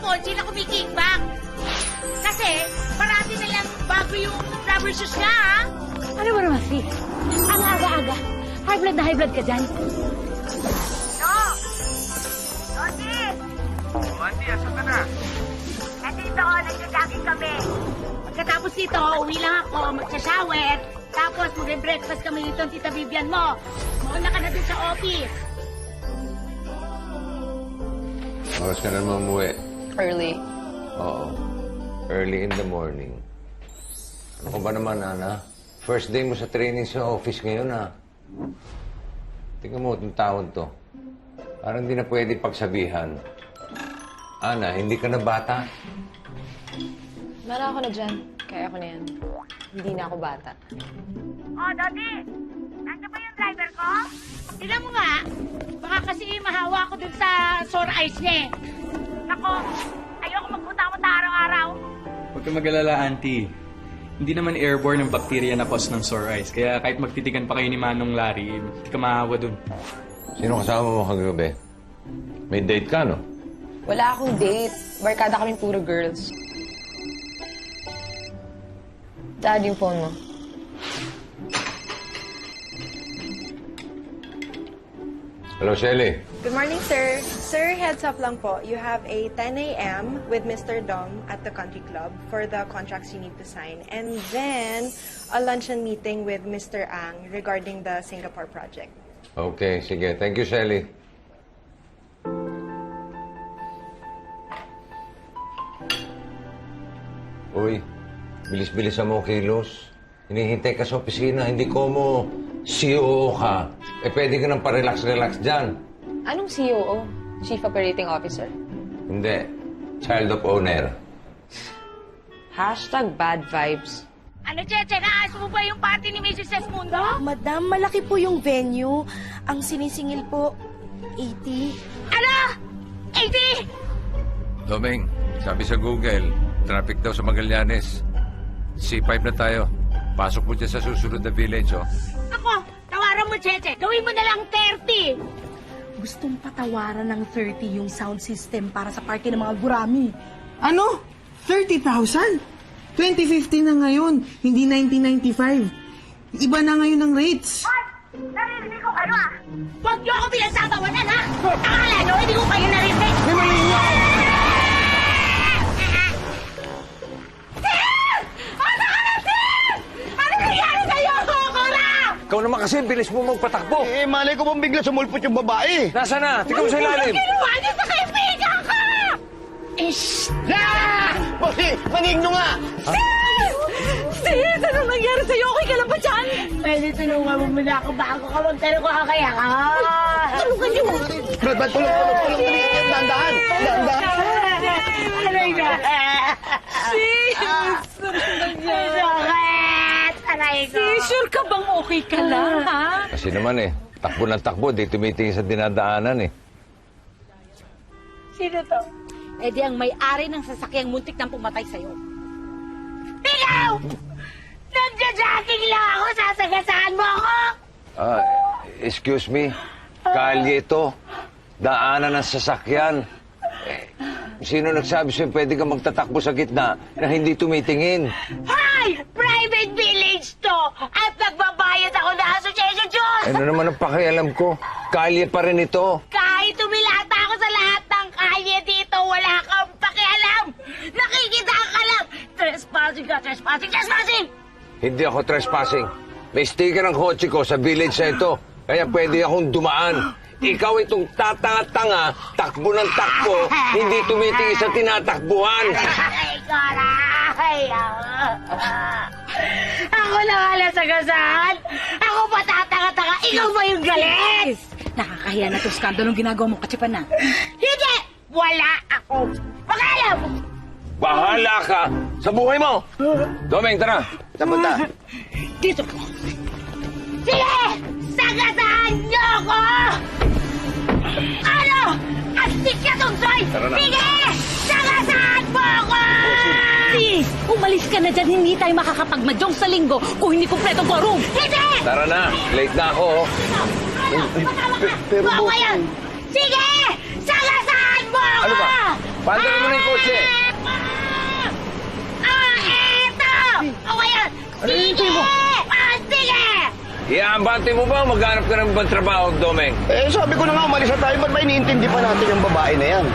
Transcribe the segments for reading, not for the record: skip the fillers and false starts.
Ponzi na kumikickback. Kasi, parati na lang bago yung rubber shoes nga, ha? Ano ba naman, Fee? Ang aga-aga. High blood ka dyan. No! Oti! Auntie, asan ka na? Nandito, nagja-jogging kami. Pagkatapos dito, uwi lang ako, magsha-shower. Tapos, magre-breakfast kami dito ang tita Vivian mo. Mauna ka na dun sa office. Oras ka na umuwi. Early. Oo. Early in the morning. Ano ka ba naman, Ana? First day mo sa training sa office ngayon, ha? Tingnan mo itong taon to. Parang hindi na pwede pagsabihan. Ana, hindi ka na bata? Mara ako na dyan. Kaya ako na yan. Hindi na ako bata. Oh, Dodi! Nandiyan ba yung driver ko? Tignan mo nga. Baka kasi mahawa ko dun sa sore eyes niya. Nako, ayoko magpunta-punta araw-araw. Huwag kang mag-alala, Auntie. Hindi naman airborne ang bacteria na cause ng sore eyes. Kaya kahit magtitigan pa kayo ni Manong Larry, hindi ka mahawa dun. Sino kasama mo kagabi? May date ka, no? Wala akong date. Barkada kaming puro girls. Dad, yung phone mo. Hello, Shelly. Good morning, sir. Sir, heads up lang po. You have a 10 a.m. with Mr. Dom at the country club for the contracts you need to sign. And then, a luncheon meeting with Mr. Ang regarding the Singapore project. Okay, sige. Thank you, Shelly. Uy, bilis-bilisan mo kilos. Hinihintay ka sa opisina, hindi ko mo COO ka. Eh, pwede ka nang pa-relax-relax dyan. Anong COO? Chief Operating Officer? Hindi. Child of owner. Hashtag bad vibes. Ano, Cheche? Naayos mo ba yung party ni Mrs. Esmundo? Madam, malaki po yung venue. Ang sinisingil po, 80. Ano? 80? Doming, sabi sa Google, traffic daw sa Magallanes. C5 na tayo. Pasok mo dyan sa susunod na village, oh. Ako, tawaran mo, Cheche. Gawin mo na lang 30. Gustong patawaran ng 30 yung sound system para sa party ng mga gurami. Ano? 30,000? 2015 na ngayon, hindi 1995. Iba na ngayon ang rates. Narinig ko kayo, ah. Huwag niyo ako pinagsasawanan, ha? Akala niyo, hindi ko kayo narinig. May mali nga! Ano nangyari sa'yo, Kokora? Ikaw naman kasi, bilis mo magpatakbo. Eh, malay ko bang bigla sumulpot yung babae? Nasaan na? Tingnan mo sa ilalim. Ginawa niyo sa kaibigan ko! Ish! Ah! Manig nyo nga! Sis, anong nangyari sa'yo? Okay ka lang ba dyan? Pwede tulungan mo muna ako bago ka magtanong ko kaya ka. Tulungan niyo. Brad, tulong. Dandahan! Aray na. Sis! Sakit! Aray ko. Sis, sure ka bang okay ka lang, ha? Kasi naman takbo ng takbo, di tumitingin sa dinadaanan Sino to? Eh di ang may-ari ng sasakyang muntik nang pumatay sa'yo. Ikaw! Nagja-jogging lang ako, sasagasaan mo ako! Excuse me, kalye ito. Daanan ng sasakyan. Sino nagsabi sa'yo pwede ka magtatakbo sa gitna na hindi tumitingin? Hoy! Private village to! At nagbabayad ako na Association Diyos! Ano naman ang pakialam ko? Kalye pa rin ito. Kahit tumilata ako sa lahat ng kalye dito, wala kang pakialam! Nakikita ka lang! Trespassing ka, trespassing! Hindi ako trespassing. May sticker ang kotse ko sa village na ito. Kaya pwede akong dumaan. Ikaw itong tatanga-tanga, takbo ng takbo, hindi tumitingin sa tinatakbuhan. Ay, Cora! Ako na nga nasagasaan. Ako pa tatanga-tanga. Ikaw ba yung galit? Nakakahiya na itong skandalong ginagawa mo, katsipan na. Hindi! Wala ako. Pakalam! Bahala ka sa buhay mo! Domeng, tara! Saan punta? Dito ka. Sige! Sagasaan niyo ako! Ano? Astik ka, Tungsoy! Tara na. Sige! Sagasaan mo ako! Please, umalis ka na dyan. Hindi tayo makakapagmadyong sa linggo kung hindi kumpletong quorum. Hindi! Tara na! Late na ako, oh. Ano? Patama ka! Buwan ko yan! Sige! Sagasaan mo ako! Ano ba? Paandalin mo na yung kotse! Eto! O kaya, sige! Sige! Iambante mo ba o maghanap ka ng ibang trabaho, Domeng? Eh, sabi ko na nga, umalis na tayo. Ba't ba iniintindi pa natin yung babae na yan?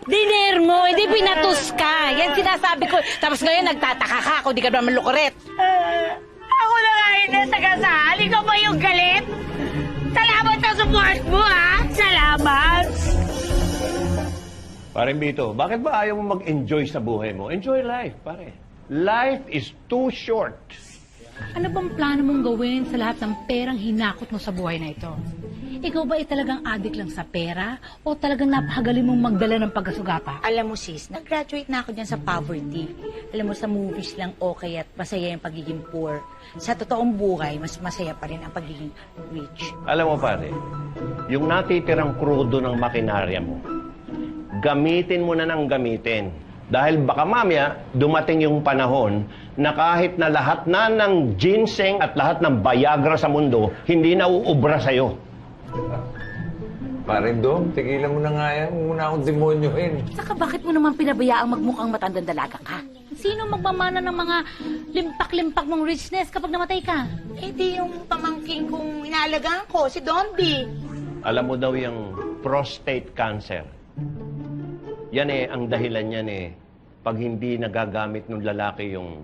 Diner mo, hindi pinatus ka. Yan sinasabi ko. Tapos ngayon nagtataka ka kung di ka naman lukuret. Ako na nga hindi sagasaan. Ikaw ba yung galit? Salamat sa support mo, ha? Salamat! Pare Bito, bakit ba ayaw mo mag-enjoy sa buhay mo? Enjoy life, pare. Life is too short. Ano bang plano mong gawin sa lahat ng perang hinakot mo sa buhay na ito? Ikaw ba ay talagang adik lang sa pera o talagang napakagaling mong magdala ng pagkasugapa? Alam mo sis, nag-graduate na ako dyan sa poverty. Alam mo, sa movies lang okay at masaya yung pagiging poor. Sa totoong buhay, mas masaya pa rin ang pagiging rich. Alam mo pare, yung natitirang krudo ng makinarya mo, gamitin mo na ng gamitin. Dahil baka mamaya, dumating yung panahon na kahit na lahat na ng ginseng at lahat ng Viagra sa mundo, hindi na uubra sa'yo. Pare Dom, tigilan mo na nga yan. Huwag mo na akong demonyohin. Saka bakit mo naman pinabayaang magmukhang matandang dalaga ka? Sino magmamana ng mga limpak-limpak mong richness kapag namatay ka? Eh di yung pamangking kong inaalagaan ko, si Dondi. Alam mo daw yung prostate cancer. Yan ang dahilan yan pag hindi nagagamit ng lalaki yung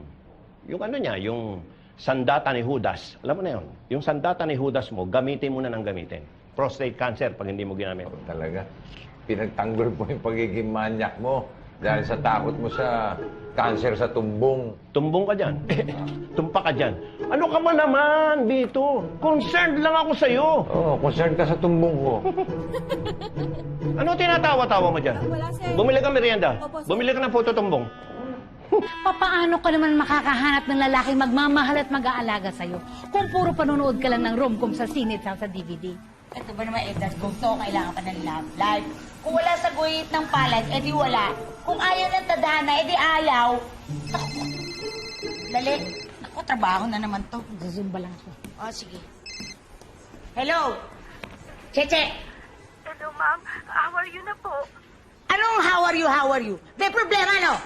ano niya, yung sandata ni Judas. Alam mo na yun, yung sandata ni Judas mo, gamitin mo na ng gamitin. Prostate cancer pag hindi mo ginamit. Talaga, pinagtanggol mo yung pagiging manyak mo dahil sa takot mo sa cancer sa tumbong. Tumbong ka dyan. Tumpa ka dyan. Ano ka ba naman, Bito? Concerned lang ako sa'yo. Oo, concerned ka sa tumbong ko. Ano tinatawa-tawa mo dyan? Bumili ka merienda. Bumili ka ng puto tumbong. Paano ka naman makakahanap ng lalaking magmamahal at mag-aalaga sa'yo kung puro panonood ka lang ng rom-com sa sine at sa DVD? Ito ba naman, that's gusto, kailangan pa ng love life. Kung wala sa guhit ng palad, edi wala. Kung ayaw ng tadhana, edi ayaw. Dali. Ako, trabaho na naman to. Zumba lang ako. Oh, sige. Hello? Cheche. Hello, ma'am. How are you na po? Anong how are you? May problema, no?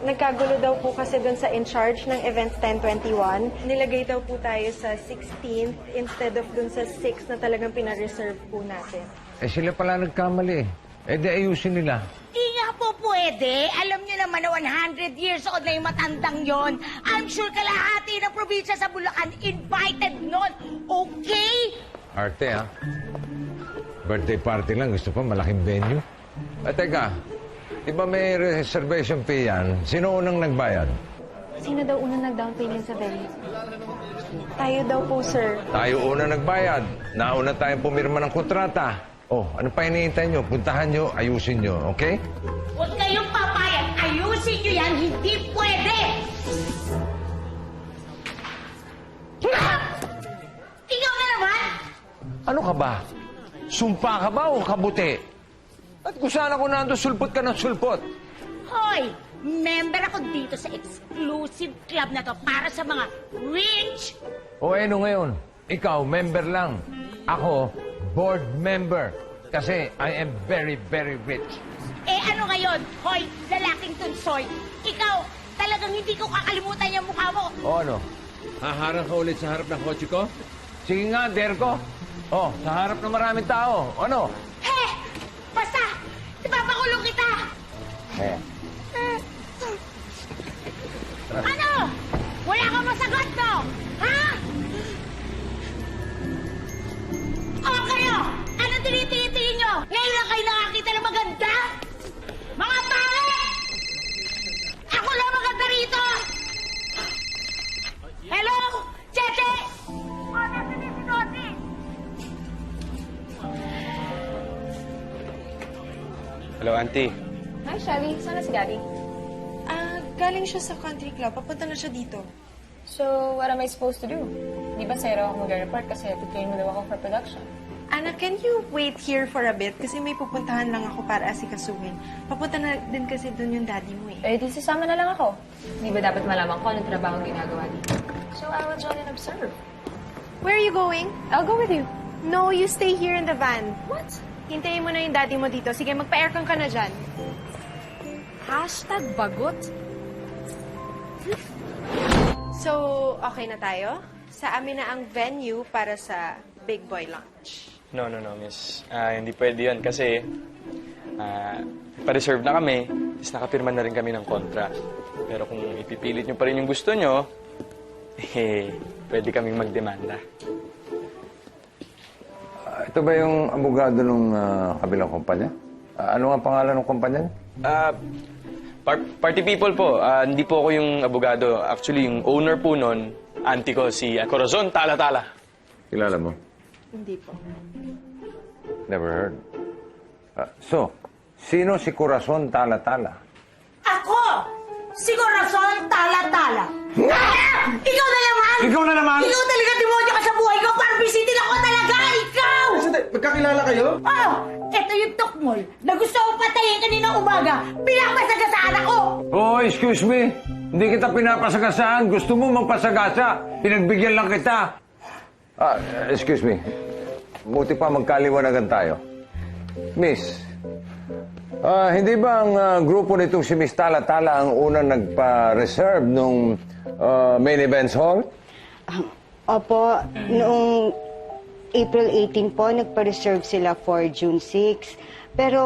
Nagkagulo daw po kasi doon sa in-charge ng Events 1021. Nilagay daw po tayo sa 16th instead of doon sa 6 na talagang pina-reserve po natin. Eh sila pala nagkamali. Eh di ayusin nila. Di nga po pwede. Alam niyo naman na 100 years old na yung matandang yon. I'm sure kalahati ng probinsya sa Bulacan invited nun. Okay? Arte, ha? Birthday party lang. Gusto pa malaking venue. Teka, di ba may reservation fee yan? Sino unang nagbayad? Sino daw unang nag-down payment sa venue? Tayo daw po, sir. Tayo una nagbayad. Nauna tayong pumirma ng kontrata. Oh, ano pa hinihintay nyo? Puntahan nyo, ayusin nyo, okay? Huwag kayong papayag. Ayusin niyo yan. Hindi pwede. Ikaw na naman. Ano ka ba? Sumpa ka ba o kabuti? At kung saan ako nando, sulpot ka ng sulpot. Hoy! Member ako dito sa exclusive club na to para sa mga rich. O ano ngayon? Ikaw, member lang. Ako, board member. Kasi I am very, very rich. Eh ano ngayon? Hoy, lalaking tunsoy. Ikaw, talagang hindi ko kakalimutan yung mukha mo. O ano? Haharang ka ulit sa harap ng kotse ko? Sige nga, dare ko. Oh, sa harap ng maraming tao. Ano? Basta, ipapakulong kita. Ano? Wala kang masagot, no? Ha? Hello, Auntie. Hi, Shelly. Saan na si Daddy? Galing siya sa country club. Papunta na siya dito. So, what am I supposed to do? Di ba zero ako mag-report kasi tutuin mo daw ako for production? Anna, can you wait here for a bit? Kasi may pupuntahan lang ako para asikasuhin. Papunta na din kasi dun yung daddy mo eh. Eh, di sasama na lang ako. Di ba dapat malaman ko anong trabaho ginagawa dito? So, I will join and observe. Where are you going? I'll go with you. No, you stay here in the van. What? Hintayin mo na yung daddy mo dito. Sige, magpa-aircon ka na dyan. #bagot. So, okay na tayo? Sa amin na ang venue para sa Big Boy Lunch. No, miss. Hindi pwede yun kasi pa-reserve na kami, tapos nakapirma na rin kami ng kontra. Pero kung ipipilit nyo pa rin yung gusto nyo, pwede kaming magdemanda. Ito ba yung abogado ng kabilang kumpanya? Ano nga pangalan ng kumpanya niya? Party people po. Hindi po ako yung abogado. Actually, yung owner po nun, auntie ko, si Corazon Tala-Tala. Kilala mo? Hindi po. Never heard. So, sino si Corazon Tala-Tala? Ako! Si Corazon Tala-Tala! Ikaw na naman! Ikaw na naman! Ikaw talaga demonyo ka sa buhay ko! Parang bisitin ako talaga! Ikaw! Sandali, magkakilala kayo? Oh! Ito yung tukmol na gusto ko patayin kaninang umaga! Pinapasagasaan ako! Oh, excuse me. Hindi kita pinapasagasaan. Gusto mo magpasagasa. Pinagbigyan lang kita. Excuse me. Buti pa magkaliwanagan tayo. Miss, hindi ba ang grupo nitong si Miss Tala-Tala ang unang nagpa-reserve nung main events hall? Opo, noong April 18 po, nagpa-reserve sila for June 6. Pero...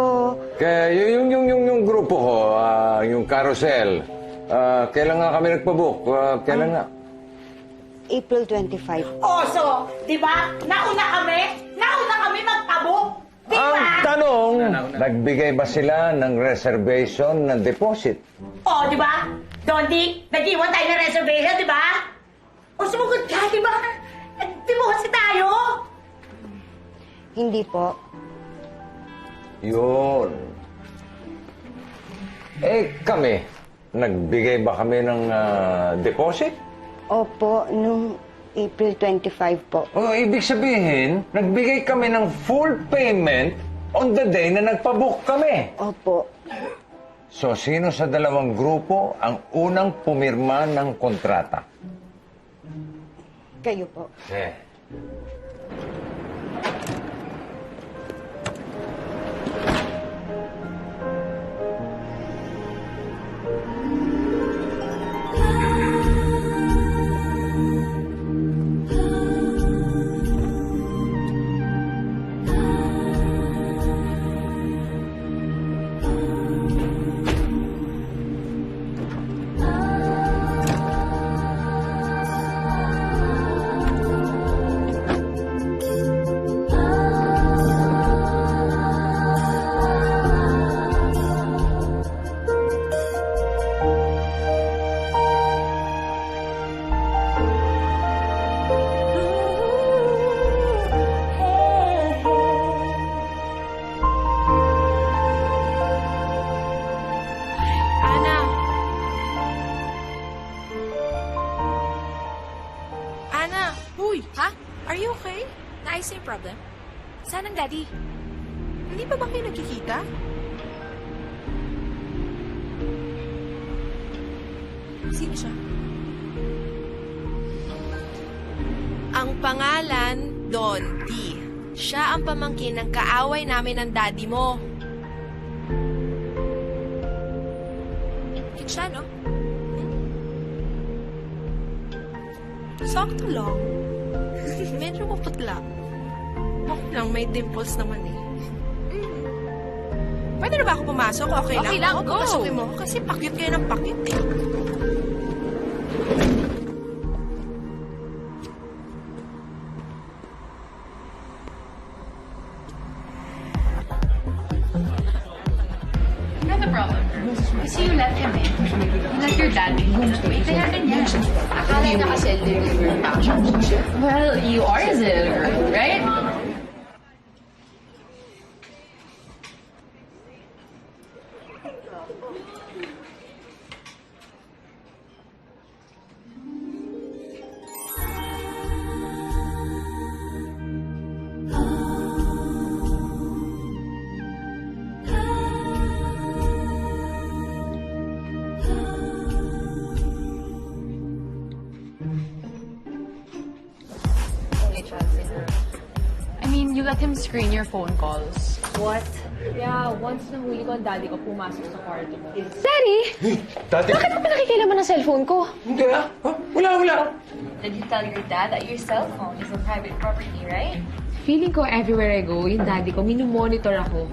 Kaya yung grupo ko, yung carousel, kailan nga kami nagpabook? Kailan nga? April 25. Oh, so, di ba? Nauna kami magpabook! Di ba? Ang tanong, nagbigay ba sila ng reservation ng deposit? Oh, di ba? Dondi, nag-iwan tayo ng reservation, di ba? O, sumugod ka, di ba? Di mo kasi tayo? Hindi po. Yun. Kami, nagbigay ba kami ng deposit? Opo, nung April 25 po. Ibig sabihin, nagbigay kami ng full payment on the day na nagpabook kami. Opo. So, sino sa dalawang grupo ang unang pumirma ng kontrata? Kayo po. Anna! Uy! Ha? Are you okay? Naayos na yung problem? Saan ang daddy? Hindi pa ba kayo nagkikita? Sino siya? Ang pangalan, Don D. Siya ang pamangkin ng kaaway namin ng daddy mo. Cute siya, no? Sakto lang. Medyo maputla. Okay lang, may dimples naman eh. Pwede na ba ako pumasok? Okay lang? Okay lang, Oo, go. papasukin mo ako kasi pakit kayo ng pakit eh. Not a problem. I see you let him in. You let your dad in. Kaya ganyan. Akala niya kasi deliver pa siya. Well, you are his deliverer, right? I mean, you let him screen your phone calls. What? Yeah, once nahuli ko ang daddy ko, pumasok sa kwarto mo. Daddy! Dati... Bakit mo pinakikilaman ng cellphone ko? Hindi ah. Wala. Did you tell your dad that your cell phone is a private property, right? Feeling ko everywhere I go, yung daddy ko, minumonitor ako.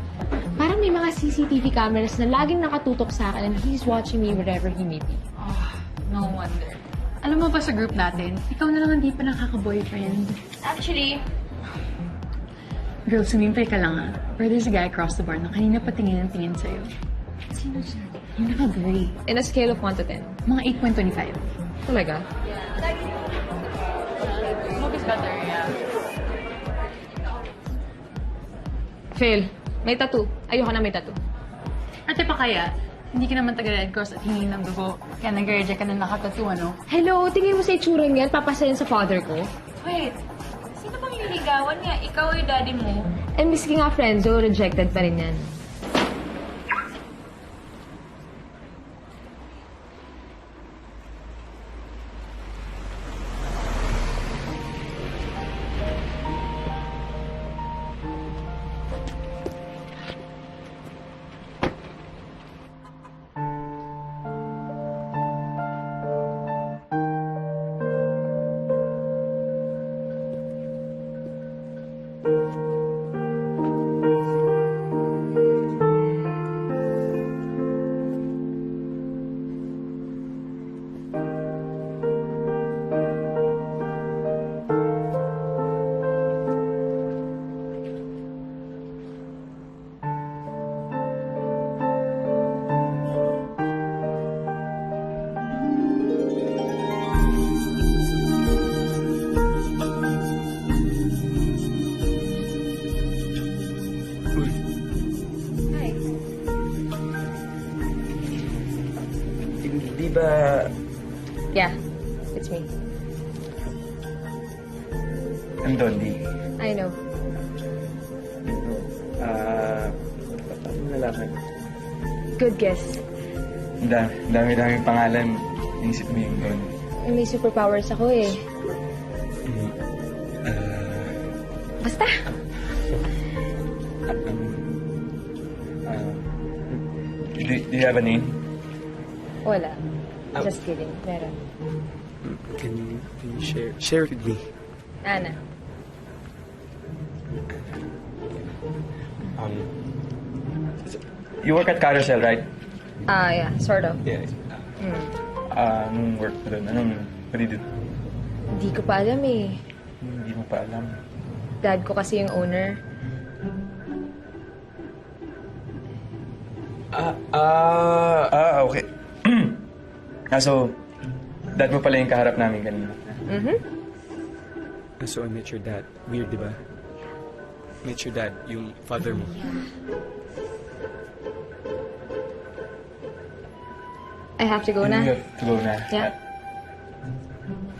Parang may mga CCTV cameras na laging nakatutok sa akin and he's watching me wherever he may be. Oh, no wonder. Alam mo ba sa group natin, ikaw na lang hindi pa nakaka-boyfriend. Actually, Girl, sumimpay ka lang ah. Pero there's a guy across the bar na kanina pa tingin sa'yo. sino siya? Yung naka-gray. In a scale of 1 to 10. Mga 8.25. Talaga? Smoke is better, yeah. Fail. May tattoo. Ayoko na may tattoo. Ate pa kaya, hindi ka naman taga-Red Cross at hingi ng dugo. Kaya nag-reject ka na nakatattoo, ano? Hello, tingin mo sa itsura niyan, papasayan sa father ko? Wait, sino bang niligawan niya? Ikaw o yung daddy mo? And miski nga friend, so rejected pa rin yan. Di ba... Yeah, it's me. I'm Dondi. I know. Paano mo nalaman? Good guess. Dami-daming pangalan. Naisip mo yung Don. May superpowers ako eh. Basta. Do you have a name? Wala. Just kidding. Meron. Can you share it with me? Ana. You work at Carousel, right? Yeah, sort of. Yeah. Anong work mo doon? What do you do? Hindi ko pa alam eh. Hindi mo pa alam. Dad ko kasi yung owner. Okay. So, dad mo pala yung kaharap namin kanina. Mm-hmm. So, I met your dad. Weird, di ba? Met your dad, yung father mo. I have to go na. You have to go na. Yeah.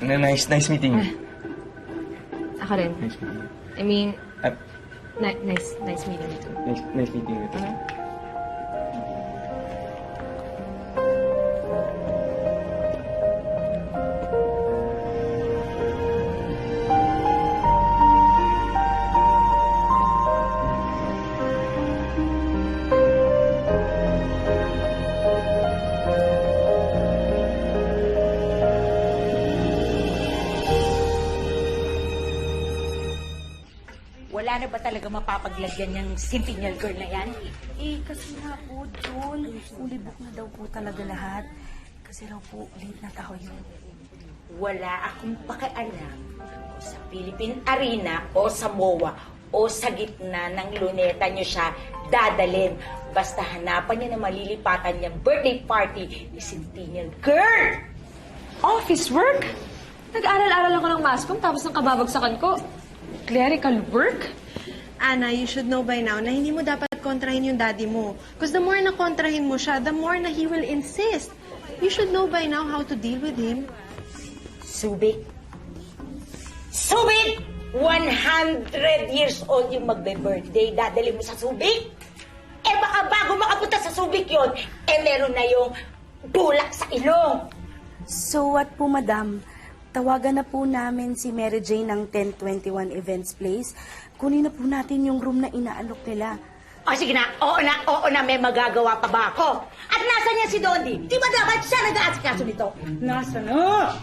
Nice meeting you. Ako rin. Nice meeting you. I mean, Uh, nice meeting you too. nice meeting you. Wala na ba talaga mapapaglagyan yung Centennial Girl na yan? Eh, kasi nga po, John, fully book na daw po talaga lahat. Kasi raw po, late na tao yun. Wala akong pakialam kung sa Philippine Arena o sa MOA o sa gitna ng luneta nyo siya dadalhin. Basta hanapan niya na malilipatan niyang birthday party ni Centennial Girl! Office work? Nag-aral-aral ako ng mascom tapos ng kababagsakan ko. Clerical work? Anna, you should know by now na hindi mo dapat kontrahin yung daddy mo. Because the more na kontrahin mo siya, the more na he will insist. You should know by now how to deal with him. Subic. Subic! 100 years old yung magbe-birthday. Dadali mo sa Subic? Eh baka bago makapunta sa Subic yon, meron na yung bulak sa ilong. So what po, madam? tawagan na po namin si Mary Jane ng 1021 Events Place. Kunin na po natin yung room na inaalok nila. O sige na, oo na, may magagawa pa ba ako? At nasa niya si Dondi? Di ba dapat siya nag-aasikaso nito? Nasa na?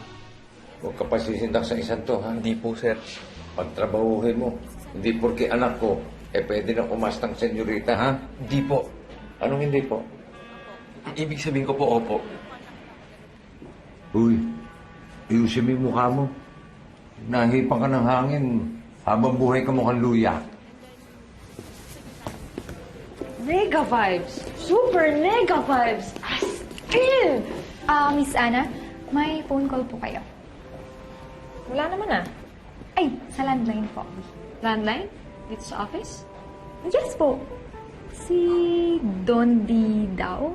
Huwag ka pa sisindak sa isang to, ha? Hindi po, sir. Pagtrabahuhin mo. Hindi porke anak ko, pwede na umastang senyorita, ha? Hindi po. Anong hindi po? Ibig sabihin ko po, opo. Uy, ayusin mo yung mukha mo. Nahipan ka ng hangin habang buhay ka mukhang luya. Mega vibes! Super mega vibes! As in! Miss Ana, may phone call po kayo. Wala naman ah. Ay, sa landline po. Landline? Dito sa office? Yes po. Si Dondi daw.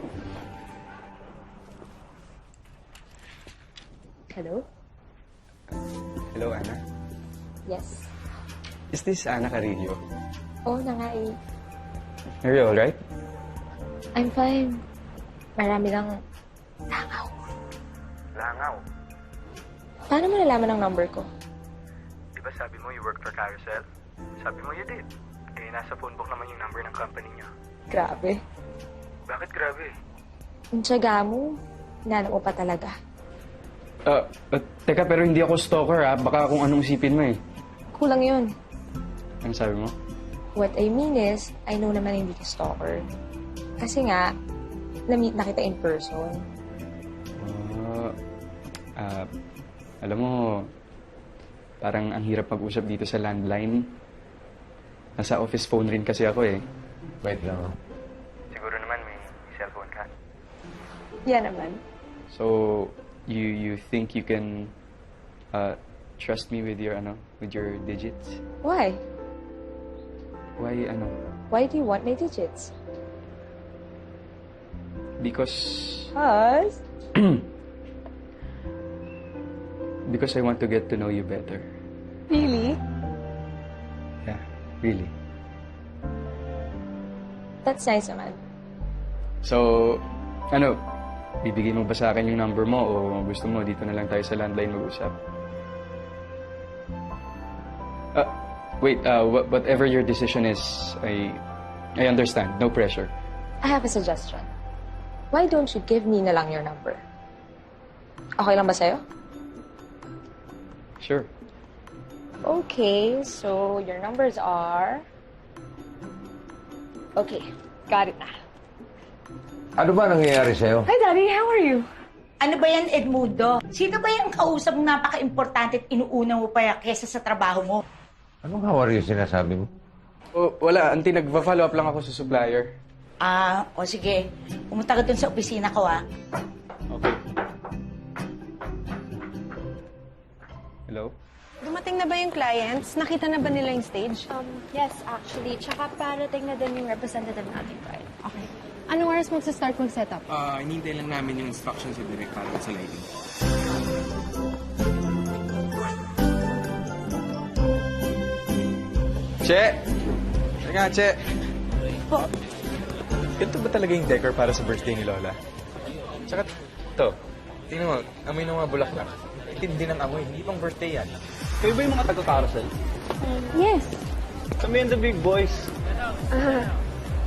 Hello? Hello, Ana. Yes. Is this Ana Carillo? Oo na nga eh. Are you alright? I'm fine. Marami lang langaw. Langaw. Paano mo nalaman ang number ko? Di ba sabi mo you work for Carousel? Sabi mo you did. Eh, nasa phone book naman yung number ng company niya. Grabe. Bakit grabe? Ang tiyaga mo, hinanap mo pa talaga. Teka, pero hindi ako stalker, ha? Baka kung anong isipin mo, eh. Kulang yun. Ano sabi mo? What I mean is, I know naman hindi ka stalker. Kasi nga, na-meet na kita in person. Alam mo, parang ang hirap mag-usap dito sa landline. Nasa office phone rin kasi ako, eh. Wait lang, ha? Siguro naman may cellphone ka. Yan naman. So, you think you can trust me with your digits? Why? Why Why do you want my digits? Because because I want to get to know you better. Really? Yeah, really. That's nice naman. So, bibigay mo ba sa akin yung number mo o gusto mo dito na lang tayo sa landline mag-usap? Wait, whatever your decision is, I understand. No pressure. I have a suggestion. Why don't you give me na lang your number? Okay lang ba sa'yo? Sure. Okay, so your numbers are... Okay, got it na. Ano ba nangyayari sa'yo? Hi, Daddy. How are you? Ano ba yan, Edmundo? Sino ba yung kausap mong napaka-importante at inuuna mo pa kesa sa trabaho mo? Anong how are you sinasabi mo? Wala, auntie. Nagpa-follow up lang ako sa supplier. O sige. Pumunta ka dun sa opisina ko, Okay. Hello? Dumating na ba yung clients? Nakita na ba nila yung stage? Yes, actually. Tsaka parating na din yung representative natin, right? Okay. Anong oras magsa-start mag-setup? Hinihintay lang namin yung instructions sa direct para sa lighting. Che! Teka, Che! Po? Ganito ba talaga yung decor para sa birthday ni Lola? Tsaka, ito. Tingnan mo, amoy ng mga bulaklak. Hindi ng amoy, hindi pang birthday yan. Kayo ba yung mga taga-carousel? Yes. Kami yung the big boys.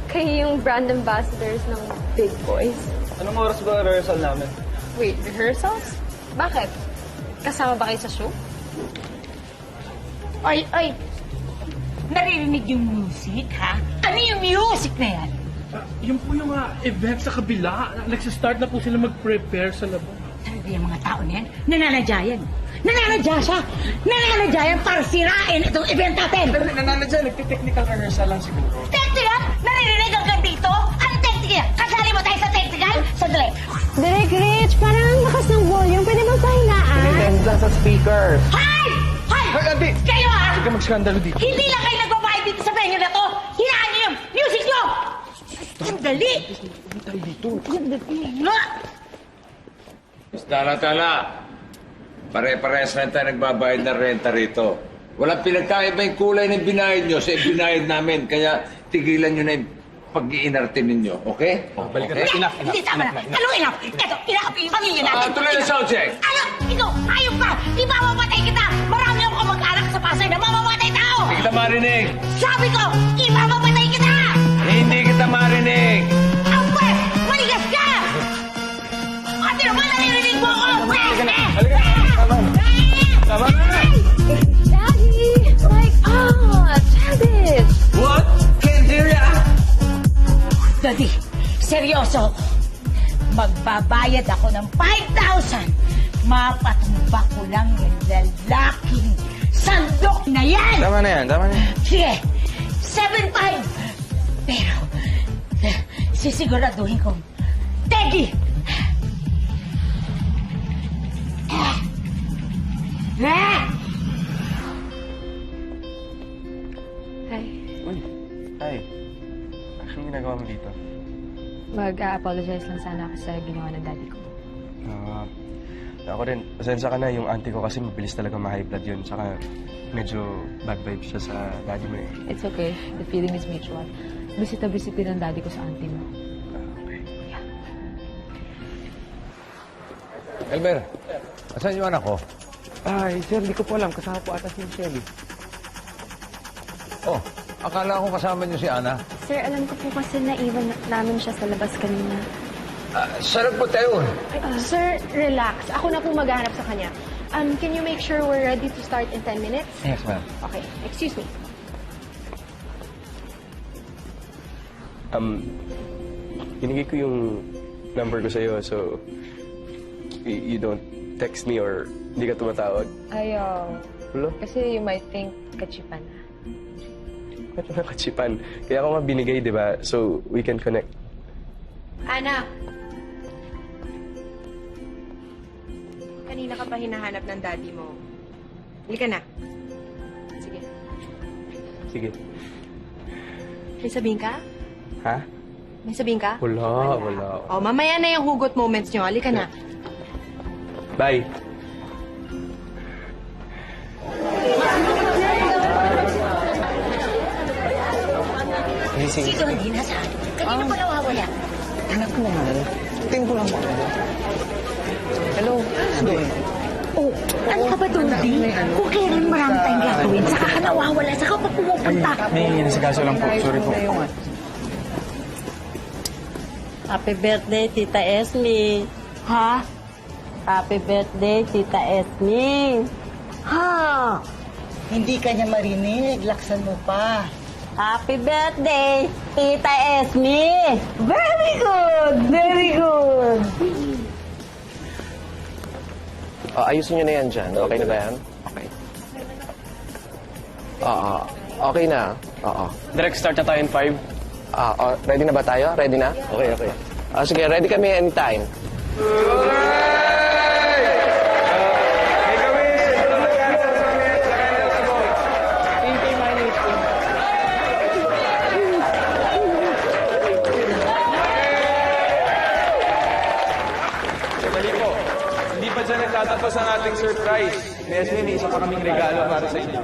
Kayo yung brand ambassadors ng Big Boys. Anong oras ba rehearsal namin? Wait, rehearsals? Bakit? Kasama ba kayo sa show? Oy! Naririnig yung music, ha? Ano yung music na yan? Yung po yung event sa kabila. Nagsistart na po sila mag-prepare sa labas. Talaga yung mga tao na yan, nananadya yan. Nananadya siya! Nananadya yan para sirain itong event natin! Pero nananadya, nagte-technical rehearsal lang siguro. Technical? Naririnig hanggang dito? Anong technical? Kasali mo tayo sa technical? Sandali! Direk Rich, parang lakas ng volume. Pwede bang pahingaan? Pinitend lang sa speakers. Hi! Hoy, auntie! Kayo, ha? Huwag ka mag-skandalo dito. Hindi lang kayo nagbabayad dito sa venue na to! Hinaan niyo yung music niyo! Sandali! Tayo dito. Tala. Pare-parehas na tayo nagbabayad ng renta rito. Walang pinagkaiba yung kulay ng binayad nyo sa binayad namin. Kaya tigilan nyo na yung pag-iinarte ninyo. Okay? Balikan Okay? na. Enough. Hindi tama na! Ano enough? Ito, enough yung pamilya natin! Tuloy na sound check. Ano? Ikaw, hayop ka! Ipamamatay kita! Marami akong kamag-anak sa Pasay na mamamatay tao! Hindi kita marinig! Sabi ko, ipamamatay kita! Hindi kita marinig! Ang pwes! Maligas ka! Ate naman, naririnig mo ako! Tama na! Daddy! My God! Travis! What? Can't hear ya! Daddy, seryoso. Magbabayad ako ng 5,000. Mapatumba ko lang yung lalaking sandok na yan! Tama na yan, tama na yan. Sige, 7,500. Pero, sisiguraduhin kong, Teddy! Hi. Hi. Anong ginagawa mo dito? Mag-a-apologize lang sana ako sa ginawa ng daddy ko. Ako rin, pasensya ka na, yung auntie ko kasi mabilis talaga ma-high blood yun. Tsaka medyo bad vibes siya sa daddy mo eh. It's okay. The feeling is mutual. Visit na visit din ang daddy ko sa auntie mo. Okay. Elmer, asan yung anak ko? Ay, sir, di ko po alam. Kasama po ata si Shelly. Oh, akala ko kasama niyo si Ana. Sir, alam ko po kasi naiwan namin siya sa labas kanina. Sarap po tayo. Sir, relax. Ako na po maghahanap sa kanya. Can you make sure we're ready to start in 10 minutes? Yes, ma'am. Okay, excuse me. Binigay ko yung number ko sa'yo, so you don't text me or hindi ka tumatawag. Ayaw. Hello? Kasi you might think kachipan na. Ba't mo nakachipan? Kaya ako nga binigay, di ba? So, we can connect. Ana! Kanina ka pa hinahanap ng daddy mo. Halika na. Sige. Sige. May sabihin ka? Ha? May sabihin ka? Wala. O, mamaya na yung hugot moments nyo. Halika na. Bye. Sito hindi na saan. Kanina pa nawawala. Anak ko naman. Tingin ko lang mo. Hello? Oh, ano ka ba, Dodi? Kung kailan marami tayong gagawin, saka ka nawawala, saka pa pumupunta. May nasikaso lang po. Sorry po. Happy birthday, Tita Esme. Ha? Happy birthday, Tita Esme. Ha? Hindi ka niya marinig. Laksan mo pa. Happy birthday, Tita Esme. Very good! Very good! Ayusin nyo na yan dyan. Okay na ba yan? Okay. Okay na. Direct start na tayo in 5. Ready na ba tayo? Ready na? Okay. Sige, ready kami anytime. Hindi pa dyan nagtatapos ang ating surprise. May isa pa kaming regalo para sa inyo.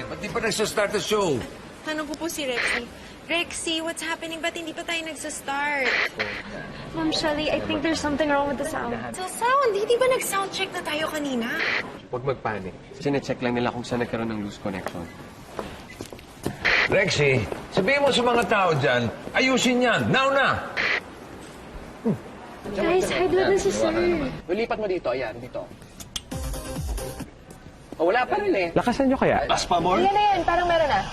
Ba't di pa nagsastart the show? Tanong ko po si Rexy. Rexy, what's happening? Ba't hindi pa tayo nagsa-start? Ma'am Shelly, I think there's something wrong with the sound. Sa sound, hindi ba nag-sound check na tayo kanina? Huwag magpanik. Sine-check lang nila kung saan nagkaroon ng loose connection. Rexy, sabihin mo sa mga tao dyan, ayusin yan. Now na! Guys, high blood na si Sir. Lulipat mo dito. Ayan, dito. Wala pa rin eh. Lakasan nyo kaya? Ayan na yan, parang meron na.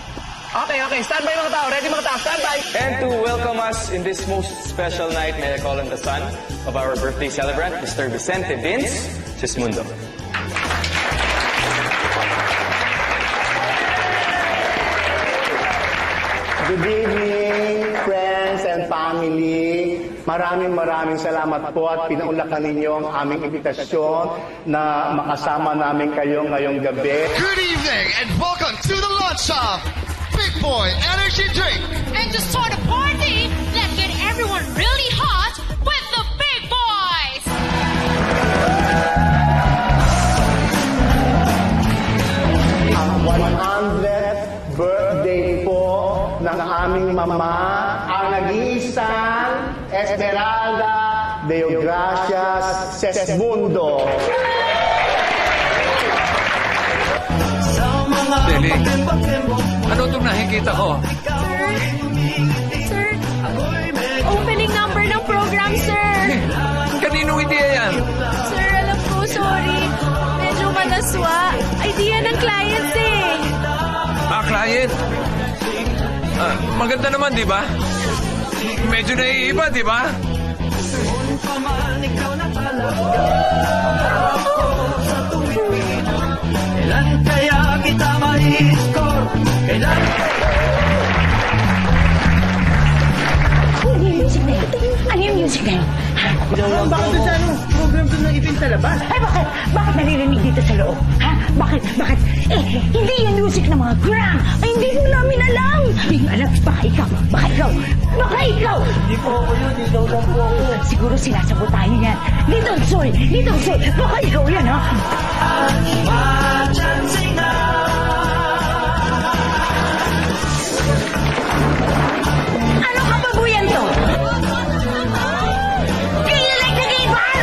Okay. Stand by mga tao. Ready mga tao. Stand by. And to welcome us in this most special night, may I call on the son of our birthday celebrant, Mr. Vicente Vince Sismundo. Good evening, friends and family. Maraming salamat po at pinaunlakan ninyo ang aming imbitasyon na makasama namin kayo ngayong gabi. Good evening and welcome to the launch of Big Boy Energy Drink. And to start a party, let's get everyone really hot with the Big Boys! 100th birthday po ng aming mama, ang nag-iisang Esmeralda Deogracias Sesmundo. Deli, ano itong nakikita ko? Sir, opening number ng program, sir. Kaninong ideya yan? Sir, alam ko, sorry. Medyo malaswa. Idea ng clients eh. Client? Maganda naman, di ba? Medyo naiiba, di ba? Kailan kaya kita ma-score? Kailan? Ano yung music na yun? Ano yung music na yun? Baka doon sa program doon ng event sa labas. Ay, bakit? Bakit naririnig dito sa loob? Ha? Bakit? Bakit? Eh, hindi yung music ng mga gram. Ay, hindi mo namin alam. Hindi mo alam. Baka ikaw. Baka ikaw. Baka ikaw. Hindi po ako yun. Ikaw lang po ako. Siguro sinasabotahin niyan. Little Soy. Little Soy. Baka ikaw yan, ha? Ano kababuyan to? Kaya like the gay bar!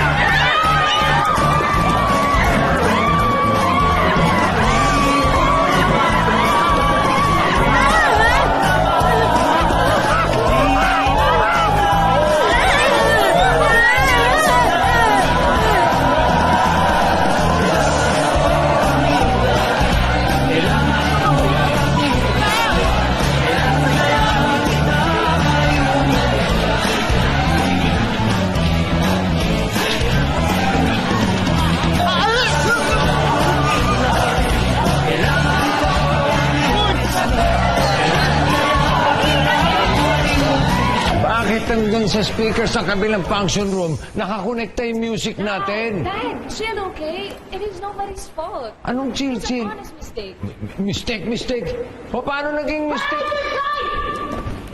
Bakit hanggang sa speakers ng kabilang function room, nakakonekta yung music natin? Dad, chill, okay? It is nobody's fault. Anong chill? It's an honest mistake. Mistake? O paano naging mistake?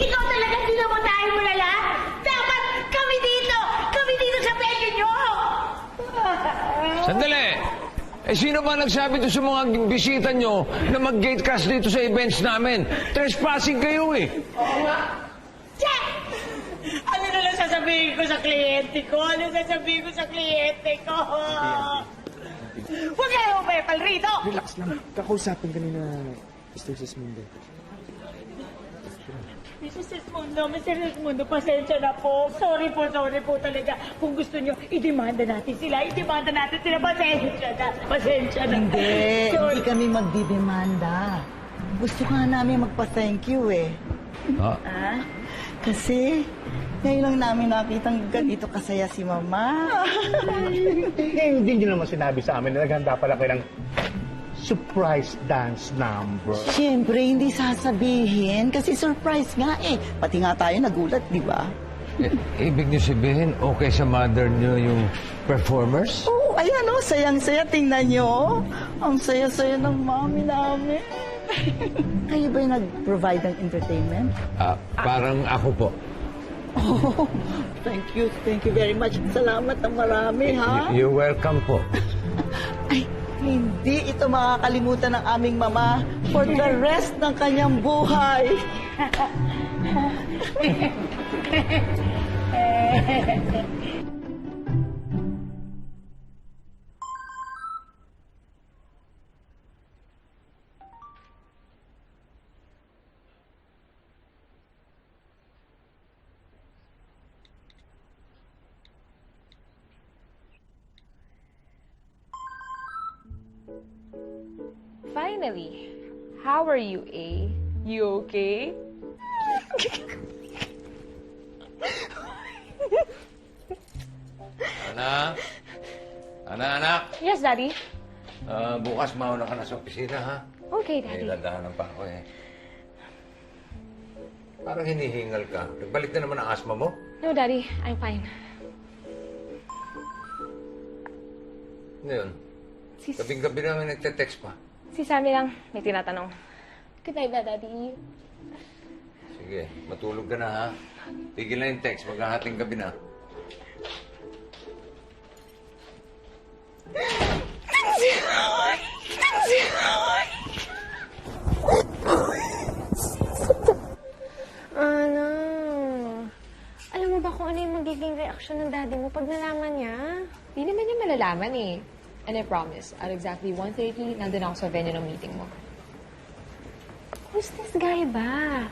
Ikaw talaga dinamotahin mo na lahat? Dapat kami dito! Kami dito sa venue nyo! Sandali! Sino ba nagsabi to sa mga bisita nyo na mag-gatecast dito sa events namin? Trespassing kayo eh! Oo nga. Che! Ano na lang sasabihin ko sa kliyente ko? Ano sasabihin ko sa kliyente ko? Huwag kayo umepal rito! Relax lang. Kakausapin ka ni na Mr. Sesmundo. Mr. Sesmundo, pasensya na po. Sorry po talaga. Kung gusto nyo, idemanda natin sila. Pasensya na. Hindi kami magdidemanda. Gusto ka namin magpa-thank you eh. Kasi ngayon lang namin nakitang ganito kasaya si Mama. Hindi nyo naman sinabi sa amin na naghanda pala kayo ng surprise dance number. Siyempre, hindi sasabihin kasi surprise nga eh. Pati nga tayo nagulat, di ba? Ibig niyo sabihin, okay sa mother niyo yung performers? Oo, ayan o, sayang-saya. Tingnan nyo. Ang saya-saya ng mami namin. Kayo ba yung nag-provide ng entertainment? Parang ako po. Oh, thank you very much. Salamat ng marami, ha? You're welcome po. Ay, hindi ito makakalimutan ng aming mama for the rest ng kanyang buhay. Finally. How are you, A? You okay? Anak? Yes, Daddy. Bukas mauna ka na sa opisina, ha? Okay, Daddy. Iladahanan pa ako eh. Parang hinihingal ka. Nagbalik na naman ang asma mo? No, Daddy. I'm fine. Ano yun? Gabing-gabi namin nagte-text pa. Si Sammy lang may tinatanong. Good night na, Daddy. Sige, matulog ka na, ha? Tigil na yung text. Maghahating gabi na. malalaman eh. And I promise, at exactly 1:30, nandun ako sa venue ng meeting mo. Who's this guy ba?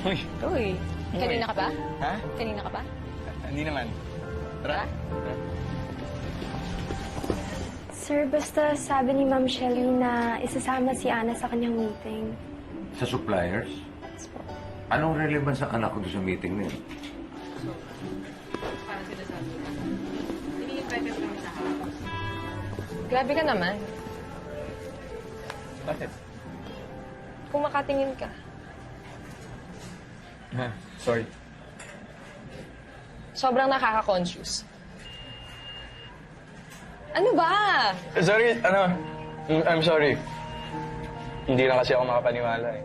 Uy, Uy, kanina ka ba? ha? Kanina ka ba? Hindi naman. Tara. Sir, basta sabi ni Ma'am Shelly na isasama si Ana sa kanyang meeting. Sa suppliers? Anong relevance ang anak ko doon sa meeting na yun? Grabe ka naman. Bakit? Kung makatingin ka. Sorry. Sobrang nakaka-confuse. Ano ba? Sorry, I'm sorry. Hindi lang kasi ako makapaniwala eh.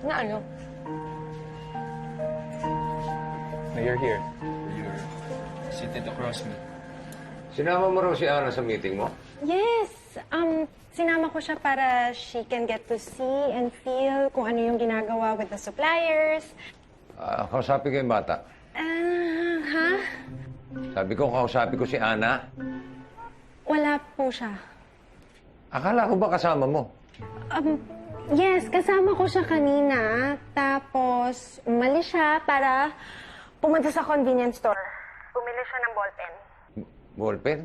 Na ano? Na you're here. You're seated across me. Sinama mo raw si Ana sa meeting mo? Yes! Sinama ko siya para she can get to see and feel kung ano yung ginagawa with the suppliers. Kausapin ko yung bata. Ha? Sabi ko, kausapin ko si Ana. Wala po siya. Akala ko ba kasama mo? Yes, kasama ko siya kanina. Tapos, umalis siya para pumunta sa convenience store. Bumili siya ng ballpen. Ballpen?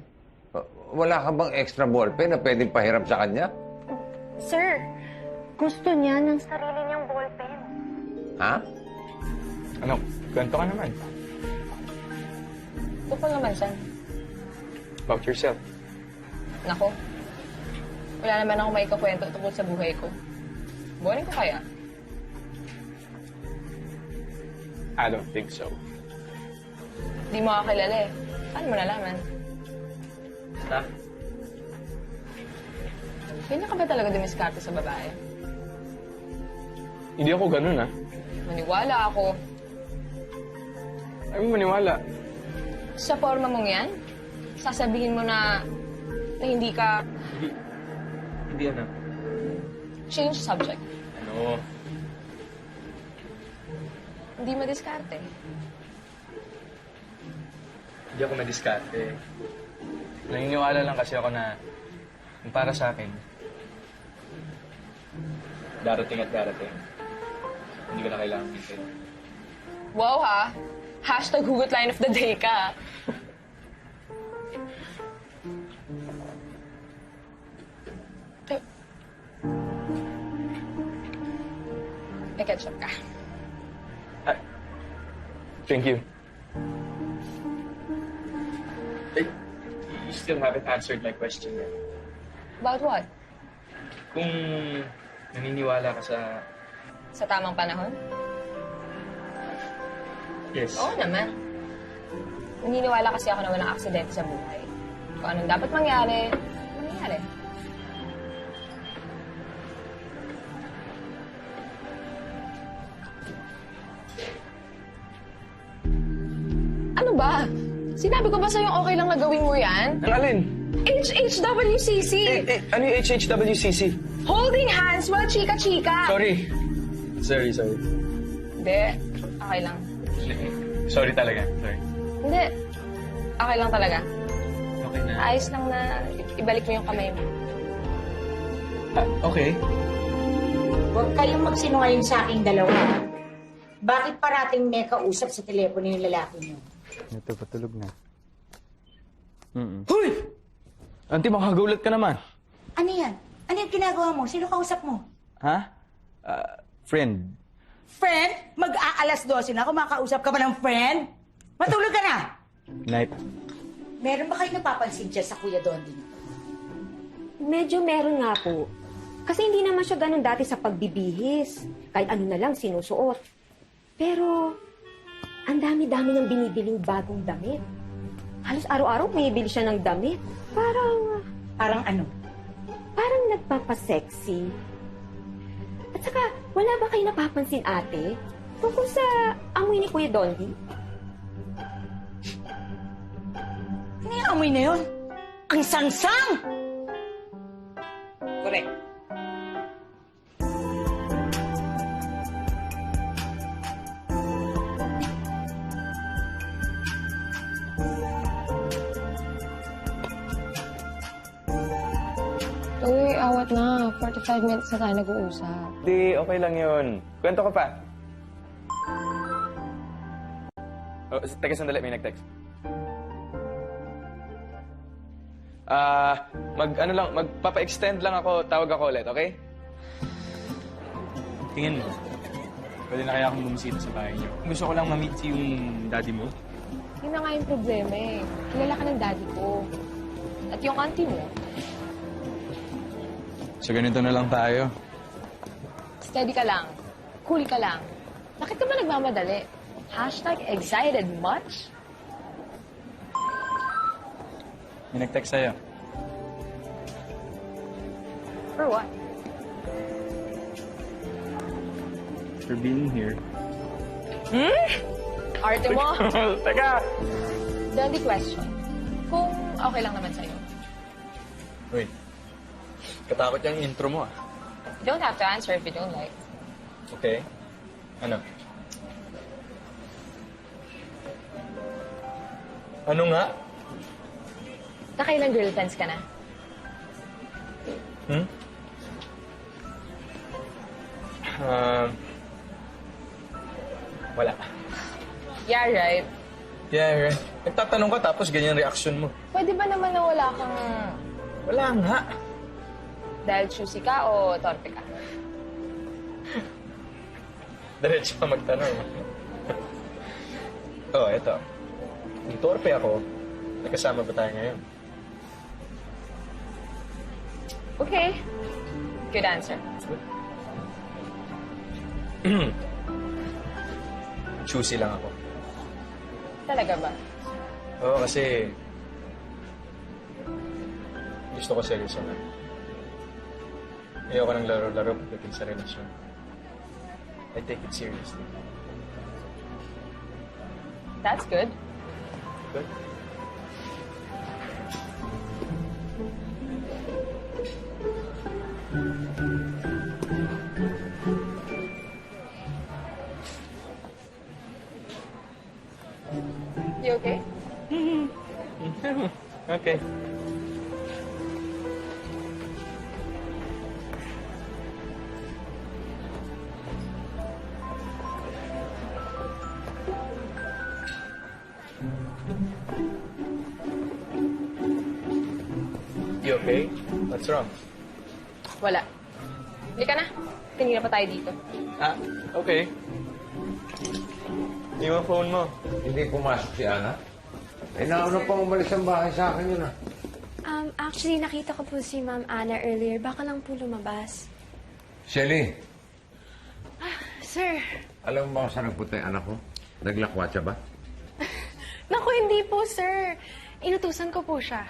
Wala ka bang extra ballpen na pwedeng pahiram sa kanya? Sir, gusto niya ng sarili niyang ballpen. Ha? Ano? Kwento ka naman. Tungkol naman siya. About yourself. Nako. Wala naman ako maikakwento tungkol sa buhay ko. Boring ko kaya? I don't think so. Di mo ako kilala eh. Paano mo nalaman? Ha? Ganyan ka ba talaga dumiskarte sa babae? Hindi ako ganun, ha? Maniwala ako. Ay mo maniwala. Sa forma mong yan, sasabihin mo na hindi ka Hindi, anak. change subject. Ano? Hindi madiskarte. Hindi ako madiskarte. Naniniwala lang kasi ako na kung para sa akin, darating at darating. Hindi ko na kailangan minsan. Wow ha! Hashtag hugot line of the day ka. May ketchup ka. Thank you. Hey, you still haven't answered my question yet. About what? Kung naniniwala ka sa... Sa tamang panahon? Yes. Oo naman. Naniniwala kasi ako na walang aksidente sa buhay. Kung anong dapat mangyari, mangyari. Ano ba? Sinabi ko ba sa'yo okay lang na gawin mo yan? Ang alin? HHWCC! Ano yung HHWCC? Holding hands while chika-chika! Sorry. Sorry. Hindi. Okay lang. Sorry talaga. Sorry. Hindi. Okay lang talaga. Okay na. Ayos lang na ibalik mo yung kamay mo. Okay. Huwag kayong magsinungaling sa aking dalawa. Bakit parating may kausap sa telepono yung lalaki niyo? Ito, patulog na. Hoy! Auntie, makagulat ka naman. Ano yan? Ano yung ginagawa mo? Sino kausap mo? Ha? Friend. Friend? Mag-aalas 12 na ako, makausap ka ba ng friend? Matulog ka na! Night. Meron ba kayo napapansin dyan sa Kuya Dondi? Medyo meron nga po. Kasi hindi naman siya ganun dati sa pagbibihis. Kahit ano na lang sinusuot. Pero, ang dami-dami niyang binibiling bagong damit. Halos araw-araw bumibili siya ng damit. Parang ano? Parang nagpapasexy. At saka, wala ba kayo napapansin, ate? Tungkol sa amoy ni Kuya Dondi? Ano yung amoy na yun? Ang sangsang! Correct. Uy, awat na. 45 minutes na tayo nag-uusap. Di, okay lang yun. Kwento ko pa. Oh, teka sandali, may nag-text. Magpapa-extend lang ako, tawag ako ulit, okay? Tingin mo, pwede na kaya akong bumisita sa bahay niyo? Gusto ko lang ma-meet yung daddy mo. Yun na nga yung problema eh. Kilala ka ng daddy ko. At yung auntie mo. So ganito na lang tayo. Steady ka lang. Cool ka lang. Bakit ka ba nagmamadali? #excited much? May nag-text sa'yo. For what? For being here. Arte mo? Teka! The only question. Kung okay lang naman sa'yo. Wait. Katakot yung intro mo ah. You don't have to answer if you don't like. Okay. Ano? Ano nga? Nakailang girlfriends ka na? Wala. Yeah, right. Yeah, right. Nagtatanong ka tapos ganyan reaction mo. Pwede ba naman na wala kang... Wala nga. Dahil choosy ka o torpe ka? Diretso pa magtanong. Oh, eto. Kung torpe ako, nagkasama ba tayo ngayon? Okay. Good answer. Choosy lang ako. Talaga ba? Oo, kasi... gusto ko seryoso na. Ayoko ng laro-laro pagdating sa relasyon. I take it seriously. That's good. Good? You okay? Okay. You okay? What's wrong? Wala. Hindi ka na. Tinira pa tayo dito. Ah, okay. Yung phone mo. Hindi pumasok si Ana? Eh, nauna pa umalis ang bahay sa akin yun ah. Actually, nakita ko po si Ma'am Ana earlier. Baka lang po lumabas. Shelly, Sir. alam mo ba kung saan nagpunta yung anak ko? Naglakwatsa ba? Naku, hindi po, sir. Inutusan ko po siya.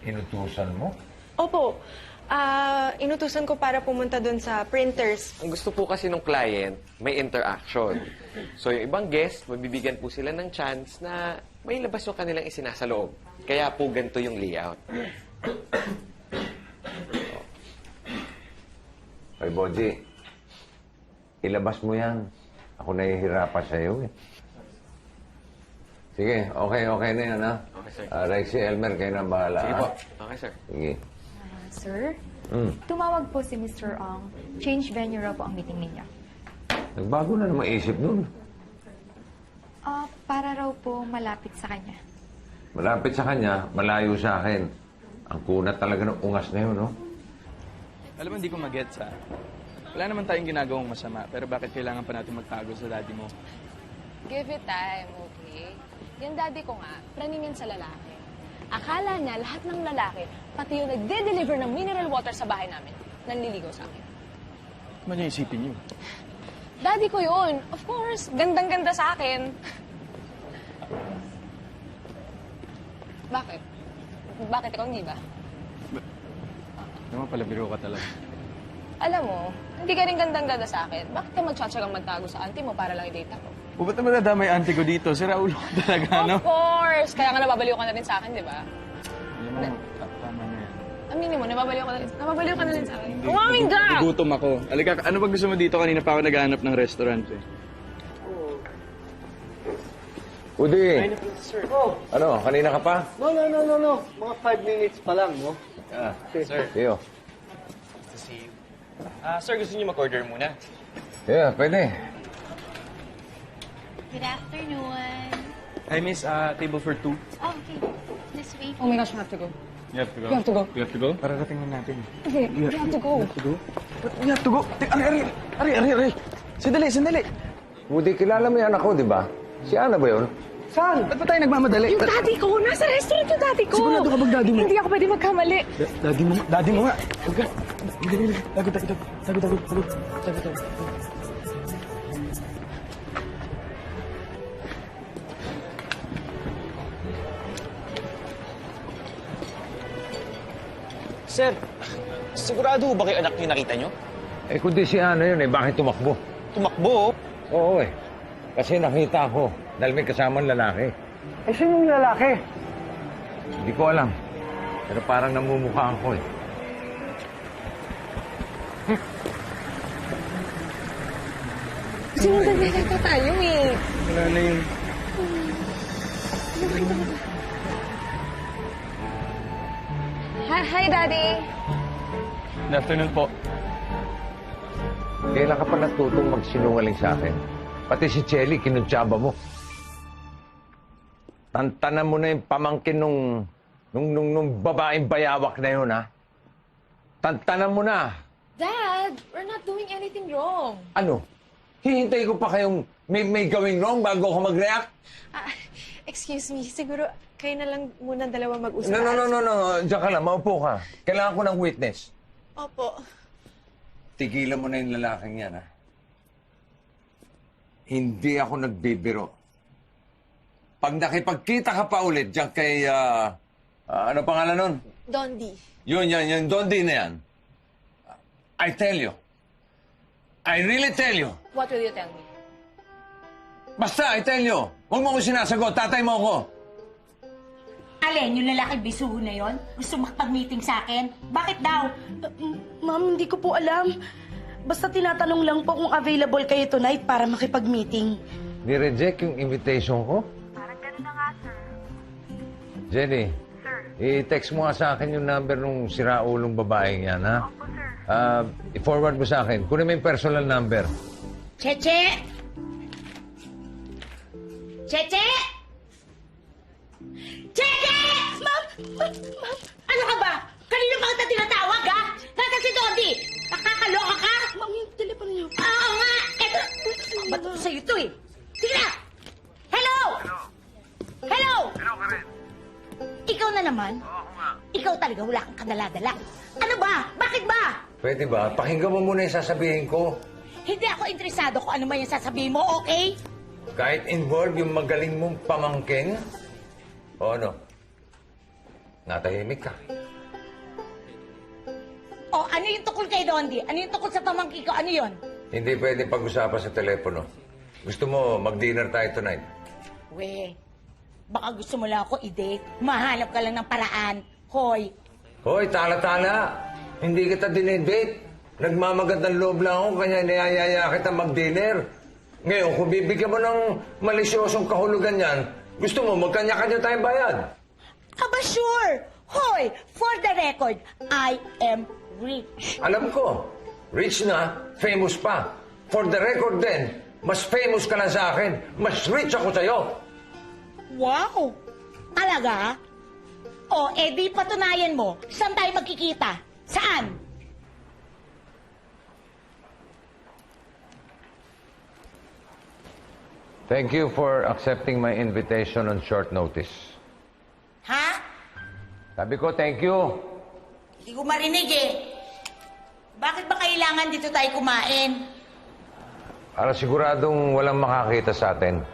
Inutusan mo? Opo. Inutusan ko para pumunta dun sa printers. Ang gusto po kasi ng client, may interaction. So yung ibang guest, mabibigyan po sila ng chance na may labas yung kanilang isinasaloob. Kaya po ganito yung layout. Ay, Boji, ilabas mo yan. Ako nahihirapan sa'yo eh. Sige, okay na yan, ha? Okay, sir. Rexy, Elmer, kayo na bahala. Sige ha? po. Okay, sir. Sige. Sir, Mm. tumawag po si Mr. Ong. Change venue raw po ang meeting ninyo. Nagbago na naman isip nun. Para raw po malapit sa kanya. Malapit sa kanya, malayo sa akin. Ang kunat talaga ng ungas na yun, no? Alam mo, hindi ko magets ha. Wala naman tayong ginagawang masama, pero bakit kailangan pa natin magtago sa daddy mo? Give it time, okay? Yung daddy ko nga, praning yan sa lalaki. Akala niya lahat ng lalaki, pati yung nagde-deliver ng mineral water sa bahay namin, nanliligaw sa akin. Ano niya isipin niyo? Daddy ko yun. Of course, gandang-ganda sa akin. Bakit? Bakit ikaw hindi ba? Naman pala, biro ka talaga. Alam mo, hindi ka rin gandang-ganda sa akin. Bakit ka magtsatsagang magtago sa auntie mo para lang i-date ako? O ba't naman nadamay auntie ko dito? Si Raul ko talaga, no? Of course! Kaya nga nababaliw ka na rin sa akin, di ba? Alam mo, tama na yan. Aminin mo, nababaliw ka na rin sa akin. Umamin ka! Nagutom ako. Alika, ano ba gusto mo dito? Kanina pa ako naghahanap ng restaurant eh. Udi, Sir. Oh, ano, kanina ka pa? no. Mga 5 minutes pa lang, no? Sir. Iyo. To see you. Sir, gusto niyo mag-order muna? Yeah, pwede. Good afternoon. Hi, miss. Table for 2. Oh, okay. This way. Oh my gosh, you have to go. You have to go. You have to go. You have to go? Pararating na natin. Okay, you have to go. You have to go. Ari. Sandali. Udi, kilala mo yung anak ko, di ba? Si Ana ba yun? Saan? Ba't ba tayo nagmamadali? Yung daddy ko! Nasa restaurant yung daddy ko! Sigurado ka bang daddy mo? Hindi ako pwede magkamali. Daddy mo nga. Huwag ka. Tago. Sir, sigurado ba kayo anak niyo nakita niyo? Eh, kundi si Ana yun eh. Bakit tumakbo? Tumakbo? Oo eh. Kasi nakita ko dahil may kasamang lalaki. Eh, sino yung lalaki? Hindi ko alam. Pero parang namumukhaan ko eh. Sinundan na tayo eh. Wala na yun. Hi, Daddy. Good afternoon po. Kailan ka pa natutong magsinungaling sa akin? Pati si Chelly, kinuntsaba mo. Tantanan mo na yung pamangkin nung babaeng bayawak na yun, ha? Tantanan mo na. Dad, we're not doing anything wrong. Ano? Hihintay ko pa kayong may gawing wrong bago ako mag-react? Excuse me, siguro kayo na lang muna dalawa mag-usap. No. Diyan ka lang, maupo ka. Kailangan ko ng witness. Opo. Tigilan mo na yung lalaking yan, ha? Hindi ako nagbibiro. Pag nakipagkita ka pa ulit diyan kay, ano pangalan nun? Dondi. Yun, Dondi na yan. I tell you. I really tell you. What will you tell me? Basta, I tell you. Huwag mo ko sinasagot. Tatay mo ako. Alin, yung lalaki bisuho na yon? Gusto makipag-meeting sa akin? Bakit daw? Ma'am, hindi ko po alam. Basta tinatanong lang po kung available kayo tonight para makipag-meeting. Ni-reject yung invitation ko? Parang ganun na nga, sir. Jenny, i-text mo nga sa akin yung number nung siraulong babaeng yan, ha? Opo, sir. I-forward mo sa akin. Kunin mo yung personal number. Cheche! Cheche! Cheche! Ma'am! Ano ka ba? Kanino pa kita tinatawag, ha? Nasa si Dondi! Nakakaloka ka? Ma'am, yung telepono niyo. Oo nga! Eto! Ba't ito sa'yo ito eh? Sige na! Hello! Hello, Karen. Ikaw na naman? Oo, ako nga. Ikaw talaga wala kang kadala-dala. Ano ba? Bakit ba? Pwede ba? Pakinggan mo muna yung sasabihin ko. Hindi ako interesado kung ano man yung sasabihin mo, okay? Kahit involve yung magaling mong pamangkin? O ano? Natahimik ka. O, ano yung tukol kay Dondi? Ano yung tukol sa pamangkin ko? Ano yun? Hindi pwede pag-usapan sa telepono. Gusto mo, mag-dinner tayo tonight? We, baka gusto mo lang ako i-date. Mahanap ka lang ng paraan. Hoy. Hoy, tala-tala. Hindi kita dinedate. Nagmamagandang loob lang ako, kanya niyayaya kita mag-dinner. Ngayon, kung bibigyan mo ng malisyosong kahulugan yan, gusto mo, magkanya-kanya tayong bayad. Aba, sure. Hoy, for the record, I am rich. Alam ko, rich na, famous pa. For the record din, mas famous ka lang sa akin. Mas rich ako sa'yo. Wow! Talaga? O, di patunayan mo. Saan tayo magkikita? Saan? Thank you for accepting my invitation on short notice. Ha? Sabi ko, thank you. Hindi ko marinig eh. Bakit ba kailangan dito tayo kumain? Para siguradong walang makakita sa atin.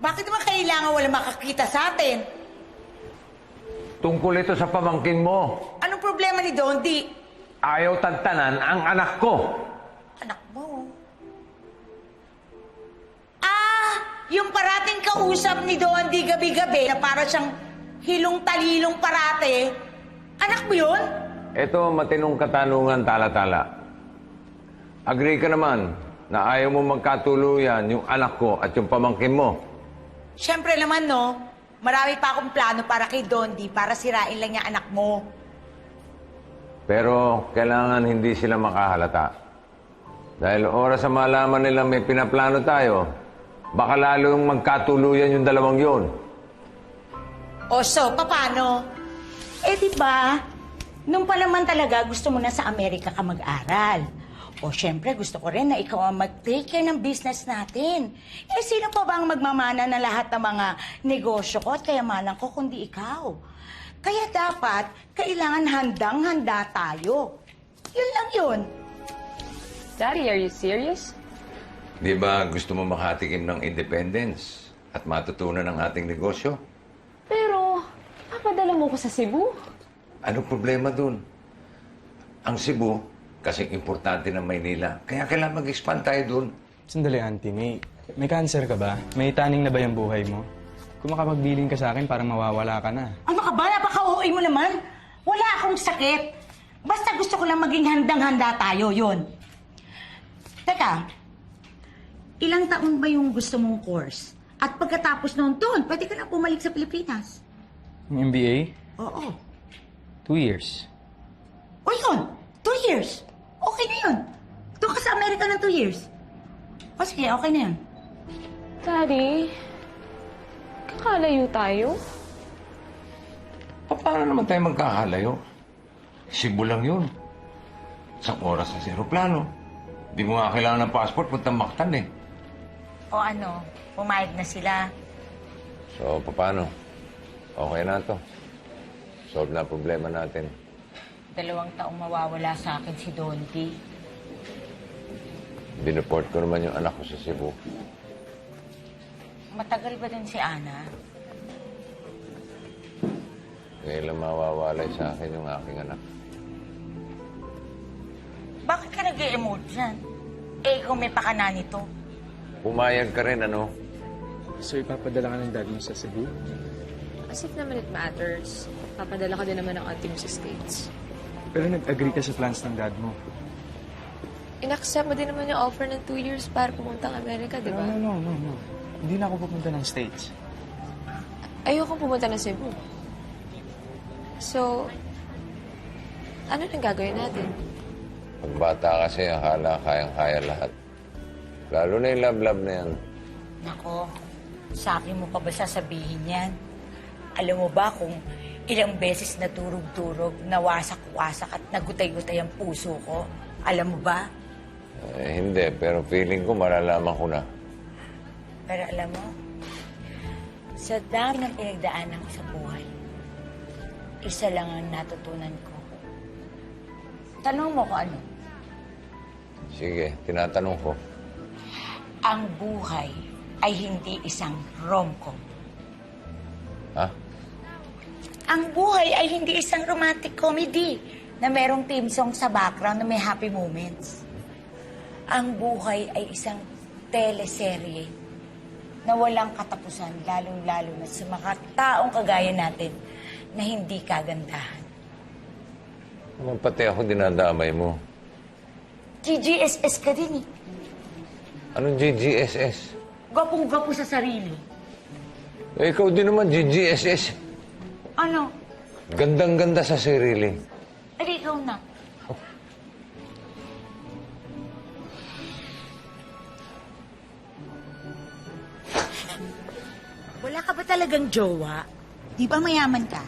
Bakit ba kailangan wala makakita sa atin? Tungkol ito sa pamangkin mo. Anong problema ni Dondi? Ayaw tantanan ang anak ko. Anak mo? Yung parating kausap ni Dondi gabi-gabi na para siyang hilong-talilong parate. Anak mo yun? Ito, matinong katanungan, tala-tala. Agree ka naman na ayaw mo magkatuluyan yung anak ko at yung pamangkin mo. Siyempre naman, no? Marami pa akong plano para kay Dondi para sirain lang niya anak mo. Pero kailangan hindi sila makahalata. Dahil oras sa malaman nila may pinaplano tayo, baka lalong magkatuluyan yung dalawang yun. O so, paano? Di ba, nung pa naman talaga gusto mo na sa Amerika ka mag-aral. O syempre, gusto ko rin na ikaw ang mag-take care ng business natin. Sino pa ba ang magmamana na lahat ng mga negosyo ko at kayamanan ko kundi ikaw? Kaya dapat, kailangan handang-handa tayo. Yun lang yun. Daddy, are you serious? Di ba gusto mo makatikim ng independence at matutunan ng ating negosyo? Pero, papadala mo ko sa Cebu. Anong problema dun? Ang Cebu, kasing importante ng Maynila. Kaya kailangan mag-expand tayo dun. Sandali, Auntie. May cancer ka ba? May taning na ba yung buhay mo? Kung makapagbiling ka sa akin, parang mawawala ka na. Ano ka ba? Napaka-uwi mo naman. Wala akong sakit. Basta gusto ko lang maging handang-handa tayo, yun. Teka, ilang taon ba yung gusto mong course? At pagkatapos noon doon, pwede ka na bumalik sa Pilipinas. Yung MBA? Oo. 2 years. O yun, 2 years. Okay na yun. Doon ka sa Amerika ng 2 years. O sige, okay na yun. Daddy, kakalayo tayo? Paano naman tayo magkakalayo? Cebu lang yun. Isang oras sa aeroplano. Di mo nga kailangan ng passport, puntang Mactan eh. O ano, pumayag na sila. So, paano? Okay na to. Solve na ang problema natin. 2 taong mawawala sa akin si Donty. Binuport ko naman yung anak ko sa Cebu. Matagal ba din si Ana? Ngayon lang mawawalay sa akin yung aking anak. Bakit ka nag-e-emote dyan? Ikaw may pakana nito. Pumayag ka rin, ano? So, ipapadala ka ng dad mo sa Cebu? As if naman it matters. Papadala ka din naman ng auntie mo sa States. Pero nag-agree ka sa plans ng dad mo. In-accept mo din naman yung offer ng 2 years para pumuntang Amerika, di ba? No. Hindi na ako pupunta ng States. Ayokong pumunta ng Cebu. So, ano nang gagawin natin? Pagbata kasi, akala kayang-kaya lahat. Lalo na yung love-love na yan. Nako, sa akin mo pa ba sasabihin yan? Alam mo ba kung ilang beses naturog-turog, nawasak-wasak at nagutay-gutay ang puso ko? Alam mo ba? Hindi, pero feeling ko malalaman ko na. Pero alam mo, sa dami ng pinagdaanan ko sa buhay, isa lang ang natutunan ko. Tanong mo ko ano? Sige, tinatanong ko. Ang buhay ay hindi isang rom-com. Ha? Ang buhay ay hindi isang romantic comedy na merong theme song sa background na may happy moments. Ang buhay ay isang teleserye na walang katapusan, lalong-lalo na sa mga taong kagaya natin na hindi kagandahan. Naman pati ako dinadamay mo. GGSS ka din eh. Anong GGSS? Gwapong-gwapo sa sarili. Eh, ikaw din naman, GGSS. Ano? Gandang-ganda sa sarili. Ay, ikaw na. Wala ka ba talagang jowa? Di ba mayaman ka?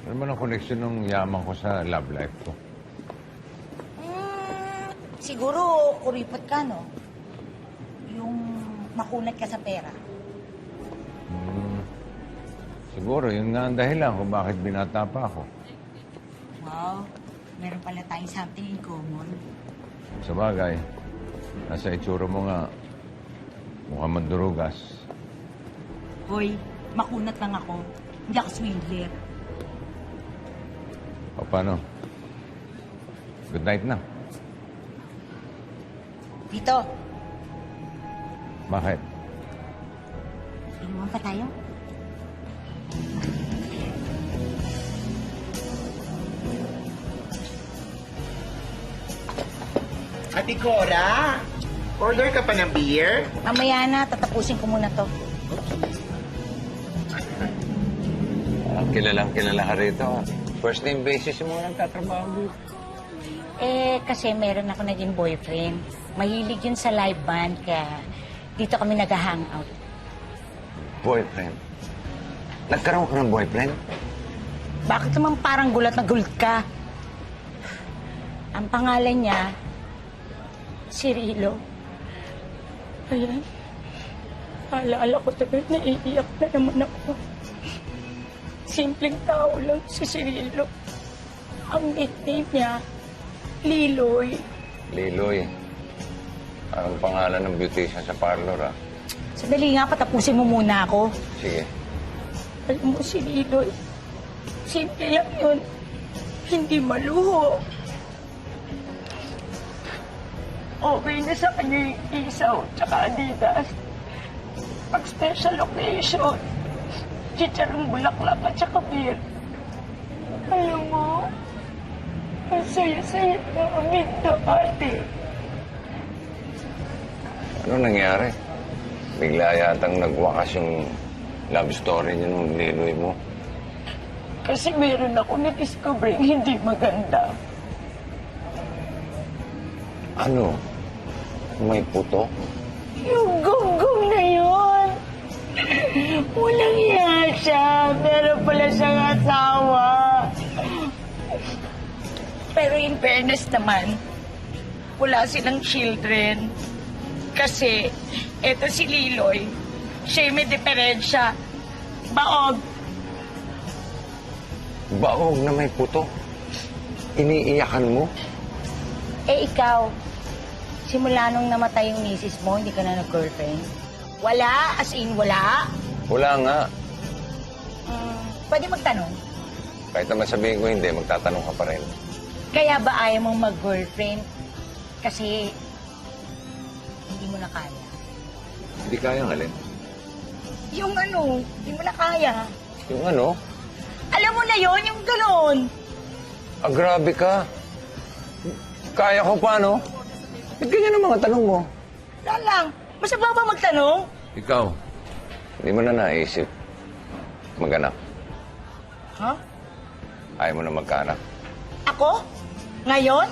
Ano naman ang koneksyon ng yaman ko sa love life ko? Siguro, kuripot ka, no? Yung makunat ka sa pera. Siguro, yun nga ang dahilan kung bakit binata pa ako. Wow, meron pala tayong something in common. Sa bagay, nasa itsura mo nga, mukhang mandurugas. Hoy, makunat lang ako. Hindi ako swindler. O paano? Good night na. Dito, Bakit? inuwan pa tayo? Ate Cora, Order ka pa ng beer? Mamaya na, tatapusin ko muna to. Kilalang kilala ka rito. First name basis mo nagtatrabaho dito. Kasi meron ako naging boyfriend. Mahilig yun sa live band, kaya dito kami nag-hangout. Boyfriend? Nagkaroon ka ng boyfriend? Bakit naman parang gulat na gulat ka? Ang pangalan niya, Cirilo. Ayan. Alaala ko tuloy, naiiyak na naman ako. Simpleng tao lang si Cirilo. Ang nickname niya, Liloy. Liloy. Ang pangalan ng beautician sa parlor, ah. Sandali nga, patapusin mo muna ako. Sige. Alam mo si Liloy, simple lang yun. Hindi maluho. Okay na sa kanya yung isaw tsaka Adidas. Pag special occasion, chicharong bulaklak at saka beer. Alam mo, ang saya-saya namin dati. Ano nangyari? Bigla yatang nagwakas yung love story niyo nung Liloy mo. Kasi meron ako na-discover hindi maganda. Ano? May puto? Yung gonggong na yun. Walang iya siya, pero pala siyang asawa. Pero in fairness naman, wala silang children. Kasi, eto si Liloy, siya may diferensya. Baog. Baog na may puto? Iniiyakan mo? Ikaw, simula nung namatay yung misis mo, hindi ka na nag-girlfriend? Wala? As in, wala? Wala nga. Pwede magtanong? Kahit naman sabihin ko hindi, magtatanong ka pa rin. Kaya ba ayaw mong mag-girlfriend? Kasi hindi mo na kaya. Hindi kaya alin? Yung ano, hindi mo na kaya. Yung ano? Alam mo na yon, yung gano'n. Ah, grabe ka. Kaya ko pa, no? Ba't ganyan ang mga tanong mo? Wala lang. Masama ba magtanong? Ikaw, hindi mo na naisip mag-anak. Ha? Ayaw mo na magkaanak. Ako? Ngayon?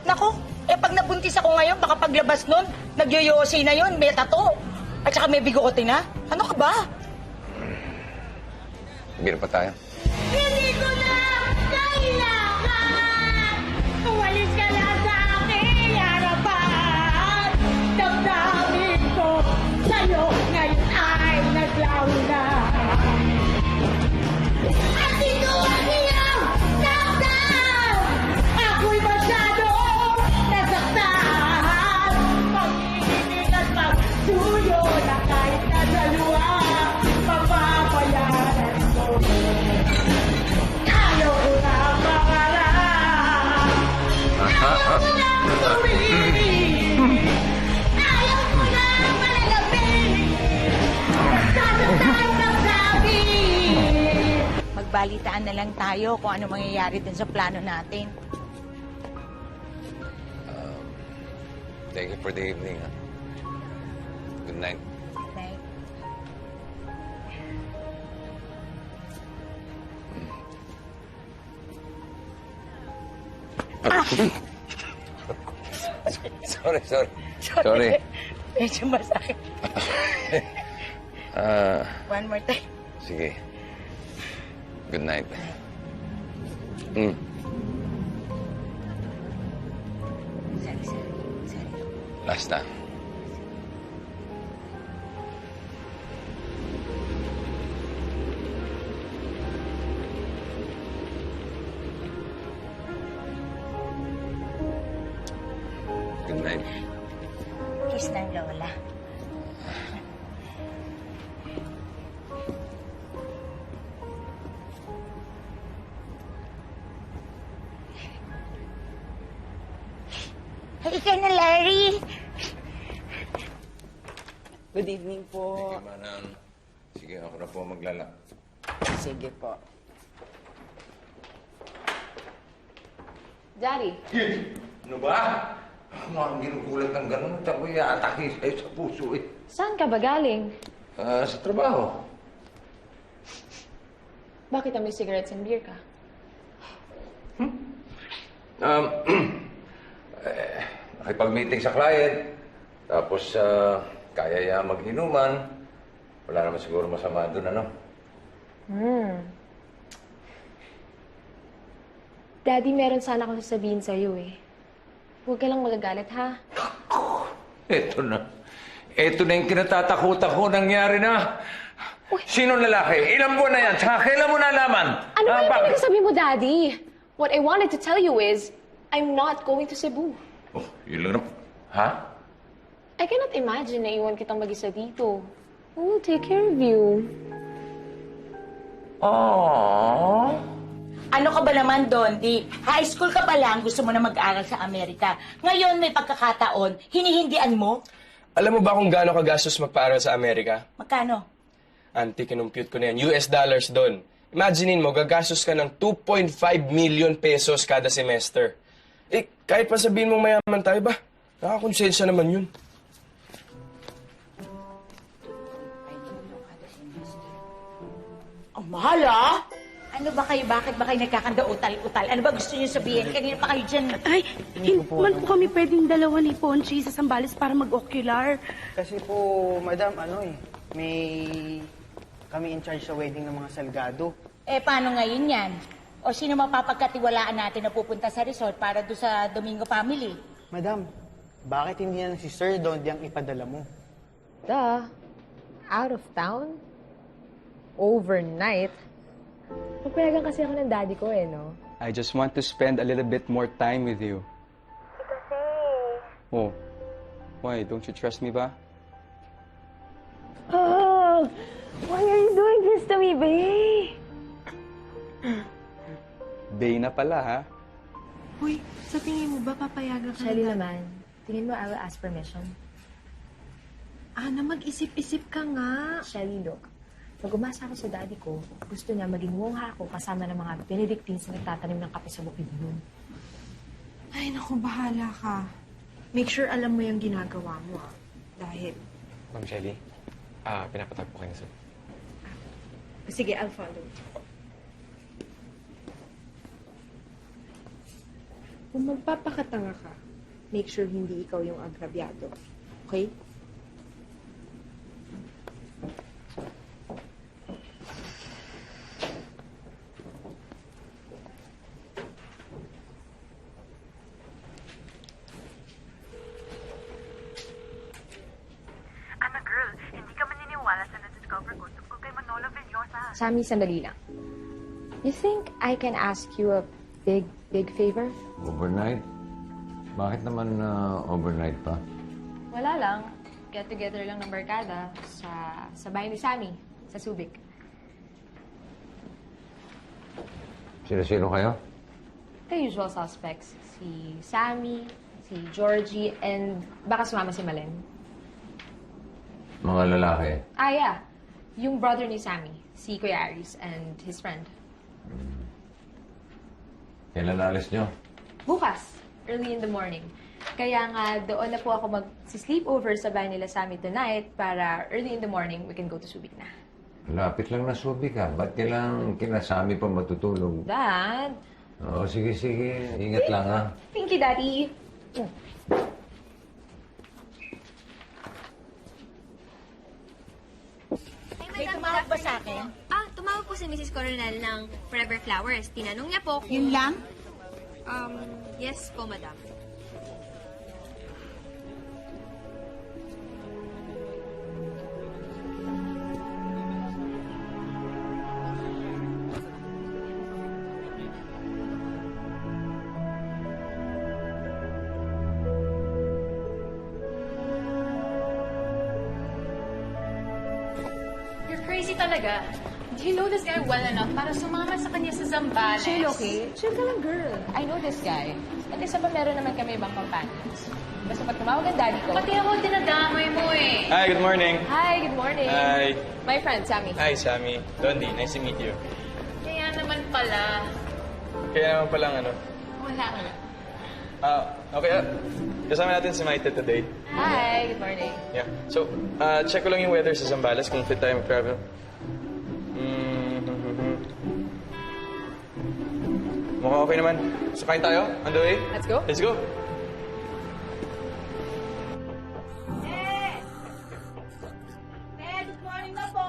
Nako, pag nabuntis ako ngayon, baka paglabas nun, nagyoyosi na yun, may tato. At saka may bigote na. Ano ka ba? Bira pa tayo. Hindi ko na kailangan. Uwalis ka na sa aking harapan. Damdamin ko sa'yo ngayon ay naglaho na. At ito ang iyong saktan. Ako'y masyado nasaktan. Pag-ibig at pagsuyo na kahit na dalawa, mapapayaran ko. Ayaw ko na pangarap. Ayaw ko na tumingin. Ayaw ko na malalapit. Masyado tayo magsabi. Magbalitaan na lang tayo kung ano mangyayari dun sa plano natin. Thank you for the evening, ha? Good night. Night. Sorry. Sorry. Medyo masakit. One more time. Sige. Good night. Last time. Good night. Kiss ng lola. Ikaw na, Larry. Good evening po. Sige, Manang. Sige, ako na po maglala. Sige po. Daddy. Ano ba? Mga ginugulat ng ganun, tapos i-atake sa'yo sa puso eh. Saan ka ba galing? Sa trabaho. Bakit may cigarettes and beer ka? Nakipag-meeting sa client, tapos kaya mag-inuman. Wala naman siguro masama doon, ano? Daddy, meron sana akong sasabihin sa'yo eh. Huwag ka lang magagalit, ha? Eto na. Eto na yung kinatatakutan ko nangyari na. Sinong lalaki? Ilang buwan na yan? Tsaka kailan mo nalaman? Ano ba yung pinagsasabi mo, Daddy? What I wanted to tell you is, I'm not going to Cebu. Oh, yun lang. Ha? I cannot imagine na iwan kitang mag-isa dito. Who will take care of you? Aww. Ano ka ba naman, Dondi? High school ka pa lang, gusto mo na mag-aral sa Amerika. Ngayon may pagkakataon, hinihindian mo? Alam mo ba kung gaano kagastos magpaaral sa Amerika? Magkano? Auntie, kinumpute ko na yan. US dollars doon. Imaginein mo, gagastos ka ng 2.5 million pesos kada semester. Eh, kahit pa sabihin mong mayaman tayo ba? Nakakonsensya naman yun. Ang mahal, ah! Ano ba kayo? Bakit ba kayo nagkakanda utal-utal? Ano ba gusto niyo sabihin? Kanina pa kayo dyan. Ay, hindi man po kami pwedeng dalawa ni Ponchi sa Sambales para mag-ocular. Kasi po, madam, may kami in charge sa wedding ng mga Salgado. Eh, paano ngayon yan? O sino mapapagkatiwalaan natin na pupunta sa resort para doon sa Domingo family? Madam, bakit hindi na si Sir Dondi ang ipadala mo? Duh. Out of town? Overnight? Papayagan kasi ako ng daddy ko eh, no? I just want to spend a little bit more time with you. Kasi... Oh, why? Don't you trust me ba? Oh, why are you doing this to me, babe? Bay na pala, ha? Uy, sa tingin mo ba papayagan ka Shelly na? naman, tingin mo I will ask permission? Ana, mag-isip-isip ka nga. Shelly, look. Pag umasa ako sa daddy ko, gusto niya maging mungha ako kasama ng mga Benedictines na nagtatanim ng kape sa bukid nun. Ay, naku, bahala ka. Make sure alam mo yung ginagawa mo, ah. Dahil... Ma'am Shelly, pinapatag po kayo na Sige, I'll follow. Kung magpapakatanga ka, make sure hindi ikaw yung agrabyado. Okay? Sammy, sandali lang. You think I can ask you a big favor? Overnight? Bakit naman overnight pa? Wala lang. Get together lang ng barkada sa bahay ni Sammy, sa Subic. Sino-sino kayo? The usual suspects. Si Sammy, si Georgie, and baka sumama si Malen. Mga lalaki. Yeah. Yung brother ni Sammy, si Kuya Aris, and his friend. Kailan alis nyo? Bukas, early in the morning. Kaya nga, doon na po ako mag-sleepover sa bahay nila Sammy tonight para early in the morning, we can go to Subic na. Lapit lang na Subic ka. Ba't kailangan kinasami pa matutulog? Dad! Oo, sige. Ingat lang, ha? Thank you, Daddy. May tumawag ba sa akin? Tumawag po si Mrs. Coronel ng Forever Flowers. Tinanong niya po kung... Yun lang? Yes po, madam. You're crazy talaga. Do you know this guy well enough para sumama sa kanya sa Zambales? Chill, okay? Chill ka lang, girl. I know this guy. At isa pa meron naman kami ibang companions. Basta pag tumawag ang daddy ko... Pati ako dinadamay mo eh. Hi, good morning. Hi, good morning. Hi. My friend, Sammy. Hi, Sammy. Dondi, nice to meet you. Kaya naman pala. Kaya naman palang Wala. Okay, kasama natin si Maite today. Hi, good morning. Yeah. So, check ko lang yung weather sa Zambales kung fit tayo mag-travel. Mukhang okay naman. Sakayin tayo? On the way? Let's go. Let's go. Good morning na po!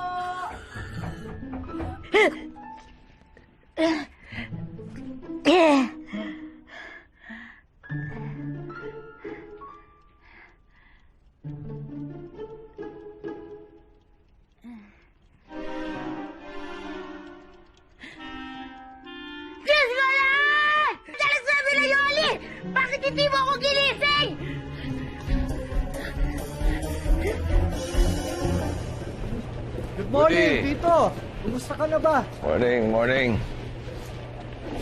Diyos ko lang! Nagsabi na Yoli! Bakit hindi mo ako ginising? Good morning, Buti. Tito! Kumusta ka na ba? Morning.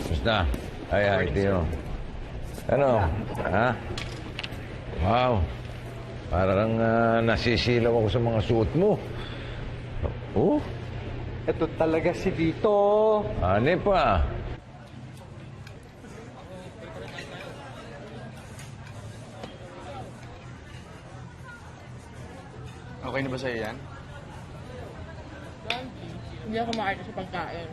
Basta. Hi, Tio. Ano? Ha? Wow. Parang nasisilaw ako sa mga suot mo. Oh? Ito talaga si Tito. Ano pa? Okay na ba sa'yo yan? Hindi ako makain sa pagkain.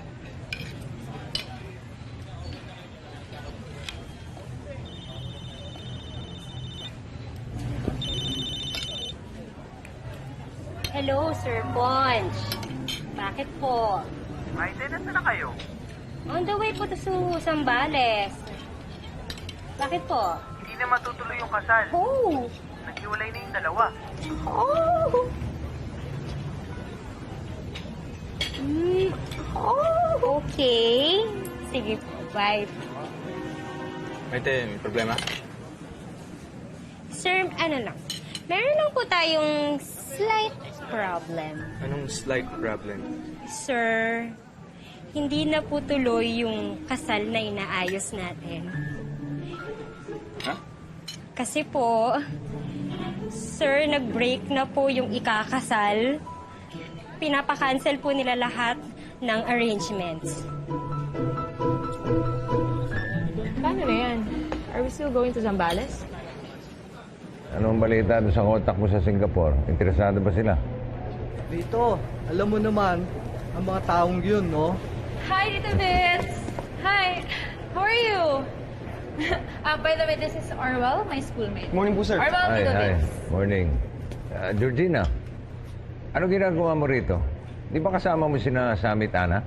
Hello, Sir Ponch. Bakit po? Ay, nasa na kayo? On the way po to Zambales. Bakit po? Hindi na matutuloy yung kasal. Oh! Naghiwalay na yung dalawa. Oh! Oh, okay. Sige po, bye. Maite, may problema? Sir, ano lang. Meron lang po tayong slight problem. Anong slight problem? Sir, hindi na po tuloy yung kasal na inaayos natin. Ha? Kasi po, sir, nag-break na po yung ikakasal. Pinapa-cancel po nila lahat ng arrangements. Paano na yan? Are we still going to Zambales? Anong balita doon sa kontak mo sa Singapore? Interesado ba sila? Tito, alam mo naman, ang mga taong yun, no? Hi, Tito Bits! Hi! How are you? By the way, this is Orwell, my schoolmate. Morning po, sir. Orwell, Tito Hi. Bits. Morning. Georgina, ano ginagawa mo rito? Di ba kasama mo sina Sammy at Ana?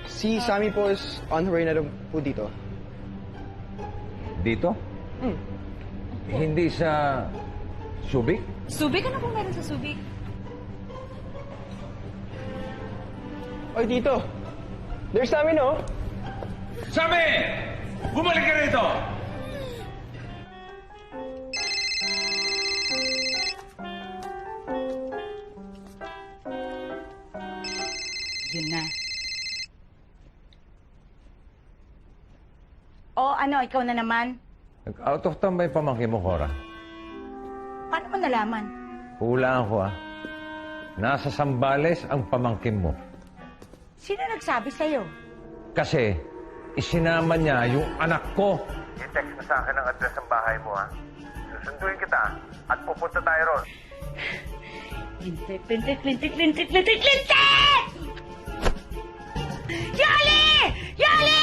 Si Sammy po is on her way na po dito. Dito? Hindi sa Subic? Subic? Ano pong meron sa Subic? Oy, Tito! There's Sammy, no? Sammy! Bumalik ka rito! Yun na. O ano, ikaw na naman? Out of town ba yung pamangkin mo, Cora? Paano mo nalaman? Hulaan ko, ah. Nasa Zambales ang pamangkin mo. Sino nagsabi sa'yo? Kasi isinama niya yung anak ko. I-text mo sa akin ang address ng bahay mo, ha? Susunduin kita at pupunta tayo ron. Lintik! Yoli! Yoli!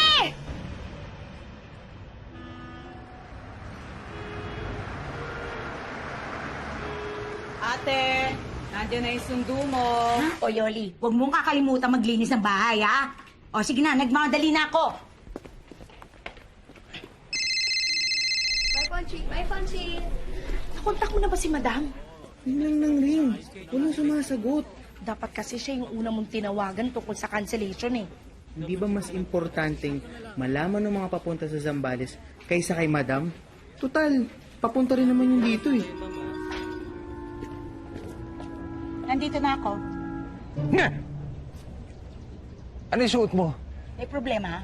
Ate, nandiyan na yung sundo mo. O Yoli, huwag mong kakalimutan maglinis ng bahay, ha? O sige na, nagmamadali na ako. Bye, Ponchi. Bye, Ponchi. Nakontak mo na ba si Madam? Ring lang ng ring. Walang sumasagot. Dapat kasi siya yung una mong tinawagan tungkol sa cancellation eh. Hindi ba mas importanteng malaman ng mga papunta sa Zambales kaysa kay Madam? Total, papunta rin naman yung dito eh. Nandito na ako. Ano yung suot mo? May problema, ha?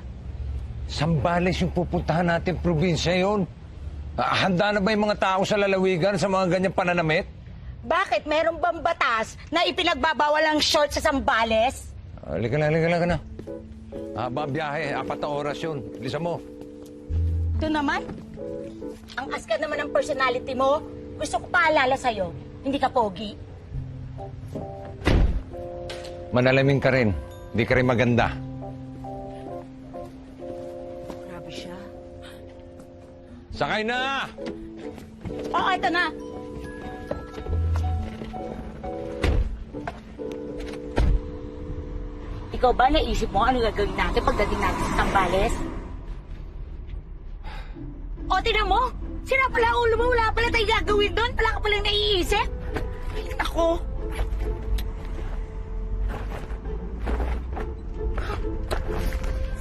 Zambales yung pupuntahan natin, probinsya yun. Handa na ba yung mga tao sa lalawigan sa mga ganyang pananamit? Bakit? Meron bang batas na ipinagbabawal ang short sa Zambales? Halika na. Haba ang biyahe, 4 na oras yun. Bilisan mo. Ito naman. Ang askat naman ng personality mo. Gusto ko paalala sa'yo. Hindi ka pogi. Manalamin ka rin. Hindi ka rin maganda. Grabe siya. Sakay na! Oo, ito na. Ikaw ba naisip mo ano gagawin natin pagdating natin sa Tambales? O, tignan mo! Sira pala ulo mo, wala pala tayo gagawin doon. Wala ka palang naiisip. Ay, nako.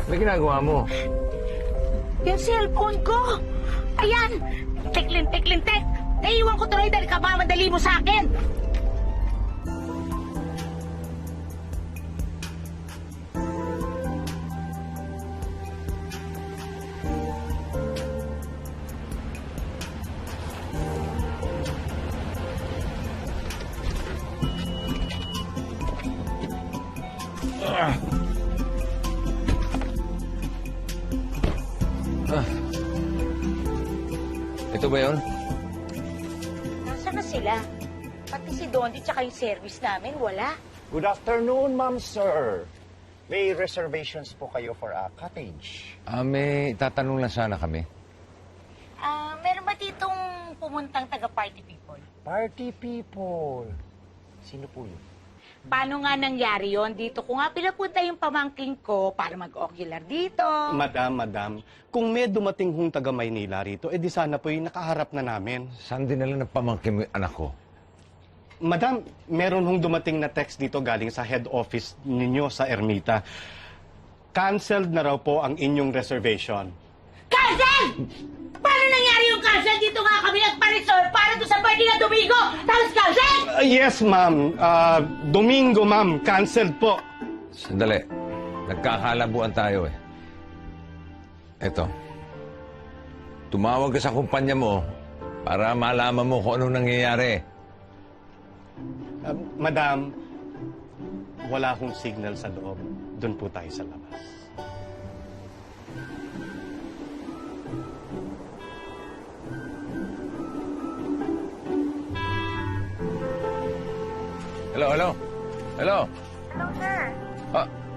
May ginagawa mo? Yung cellphone ko. Ayan. Tiklin-tiklin-tik. Naiiwan ko tuloy dahil kapamadali mo sa akin. Ito ba yun? Nasaan na sila? Pati si Dondi tsaka yung service namin, wala. Good afternoon, ma'am, sir. May reservations po kayo for a cottage. May tatanong lang sana kami. Meron ba ditong pumuntang taga-party people? Party people. Sino po yun? Paano nga nangyari yon? Dito ko nga pinapunta yung pamangking ko para mag-ocular dito. Madam, kung may dumating hong taga Maynila rito, di sana po yung nakaharap na namin. Saan dinala ng pamangkin mo yung anak ko? Madam, meron hong dumating na text dito galing sa head office ninyo sa Ermita. Cancelled na raw po ang inyong reservation. Cancel! Paano nangyari yung cancel? Dito nga kami nagpa-resort para doon sa party na Domingo. Tapos cancel! Yes, ma'am. Domingo, ma'am. Cancelled po. Sandali. Nagkakalabuan tayo eh. Eto. Tumawag ka sa kumpanya mo para malaman mo kung anong nangyayari. Madam, wala hong signal sa loob. Doon po tayo sa labas. Hello? Hello, sir.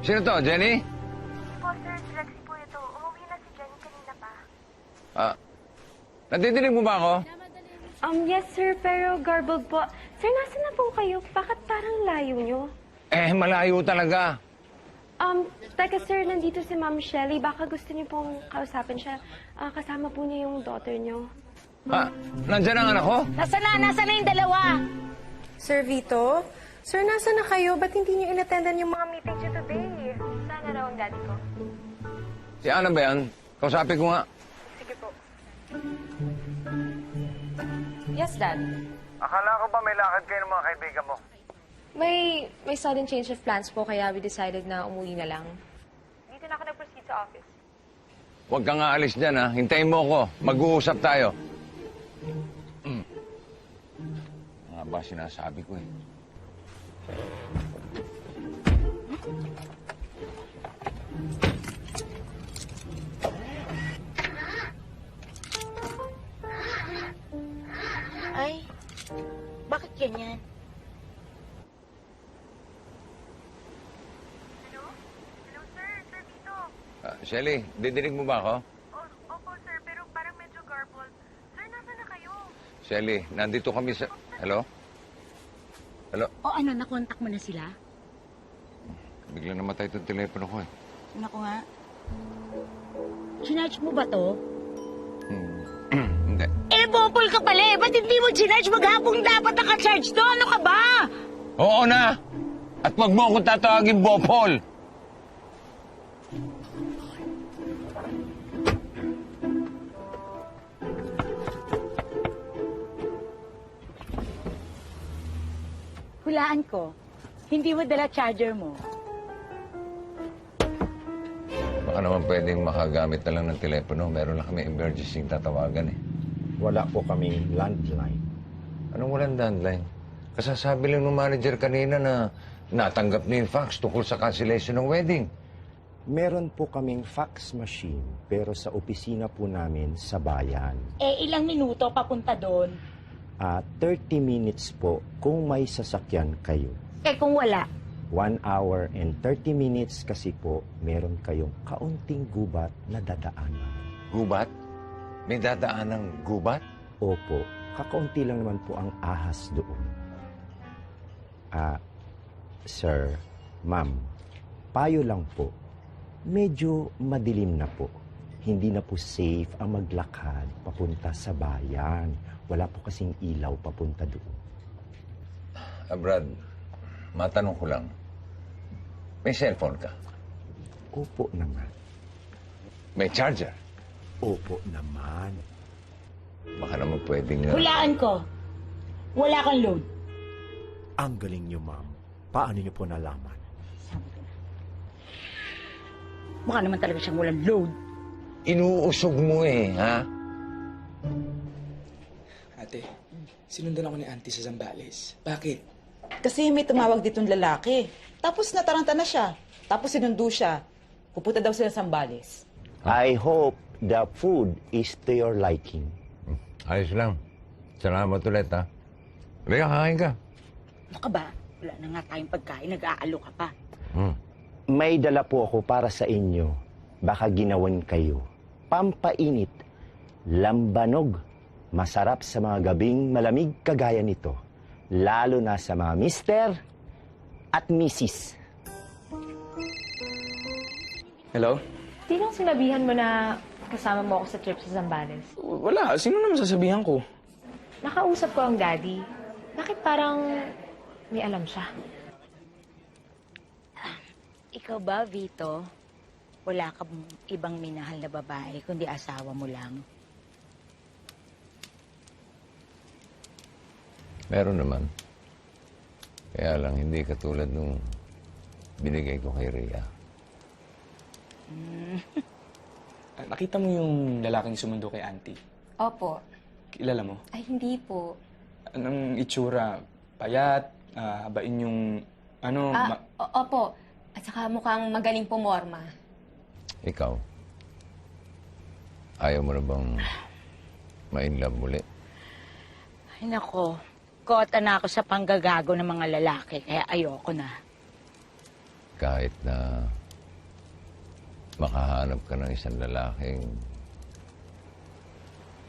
Sino to? Jenny? Po, sir. Si Lexi po ito. Umuwi na si Jenny kanina pa. Nadidinig mo ba ako? Yes, sir. Pero garbled po. Sir, nasa na po kayo? Bakit parang layo nyo? Malayo talaga. Teka, sir. Nandito si Ma'am Shelly. Baka gusto niyo pong kausapin siya. Kasama po niya yung daughter niyo. Nandyan ang anak ko? Nasa na yung dalawa? Sir Vito? Sir, nasa na kayo? Ba't hindi niyo inattendan yung mga meetings niyo today? Sana raw ang daddy ko. Si Ana ba yan? Kausapin ko nga. Sige po. Yes, Dad. Akala ko ba may lakad kayo ng mga kaibigan mo? May sudden change of plans po kaya we decided na umuwi na lang. Dito na ako nag-proceed sa office. Huwag kang aalis dyan, ha? Hintayin mo ako. Mag-uusap tayo. Nga ba sinasabi ko eh. Ay, bakit ganyan? Hello? Hello, sir. Sir Vito. Shelly, didinig mo ba ako? Opo, sir. Pero parang medyo garbled. Sir, nasa na kayo? Shelly, nandito kami sa... Hello? Hello? O ano, nakontak mo na sila? Biglang namatay itong telepono ko eh. Naku nga. Chinarge mo ba to? Hindi. Bopol ka pala eh. Ba't hindi mo chinarge? Maghapong dapat naka-charge to. Ano ka ba? Oo na! At wag mo akong tatawagin Bopol! Hulaan ko. Hindi mo dala charger mo. Baka naman pwedeng makagamit na lang ng telepono. Meron lang kami emergency tatawagan eh. Wala po kaming landline. Anong walang landline? Kasasabi lang ng manager kanina na natanggap niya yung fax tungkol sa cancellation ng wedding. Meron po kaming fax machine, pero sa opisina po namin sa bayan. Ilang minuto papunta doon? 30 minutes po kung may sasakyan kayo. Kung wala? 1 hour and 30 minutes kasi po meron kayong kaunting gubat na dadaanan. Gubat? May dadaan ng gubat? Opo, kakaunti lang naman po ang ahas doon. Sir, ma'am, payo lang po. Medyo madilim na po. Hindi na po safe ang maglakad papunta sa bayan. Wala po kasing ilaw papunta doon. Brad, matanong ko lang. May cellphone ka? Opo naman. May charger? Opo naman. Baka naman pwedeng... Hulaan ko. Wala kang load. Ang galing niyo, ma'am. Paano niyo po nalaman? Mukha naman talaga siyang walang load. Inuusog mo ha? Ate, sinundan ako ni Auntie sa Zambales. Bakit? Kasi may tumawag ditong lalaki. Tapos nataranta na siya. Tapos sinundo siya. Pupunta daw sila sa Zambales. I hope the food is to your liking. Ayos lang. Salamat ulit, ha? Halika, kakain ka. Ano ka ba? Wala na nga tayong pagkain. Nag-aalo ka pa. May dala po ako para sa inyo. Baka ginawan kayo. Pampainit. Lambanog. Masarap sa mga gabing malamig kagaya nito. Lalo na sa mga mister at misis. Hello? Sinong sinabihan mo na kasama mo ako sa trip sa Zambales? Wala. Sino naman sasabihan ko? Nakausap ko ang daddy. Bakit parang may alam siya? Ikaw ba, Vito? Wala ka ibang minahal na babae, kundi asawa mo lang? Meron naman. Kaya lang, hindi katulad nung binigay ko kay Rhea. Nakita mo yung lalaking sumundo kay Auntie? Opo. Kilala mo? Ay, hindi po. Anong itsura? Payat? Habain yung... Ano? Opo. At saka mukhang magaling pumorma. Ikaw? Ayaw mo na bang ma-inlove muli? Ay, nako. Kota na ako sa panggagago ng mga lalaki, kaya ayoko na. Kahit na makahanap ka ng isang lalaking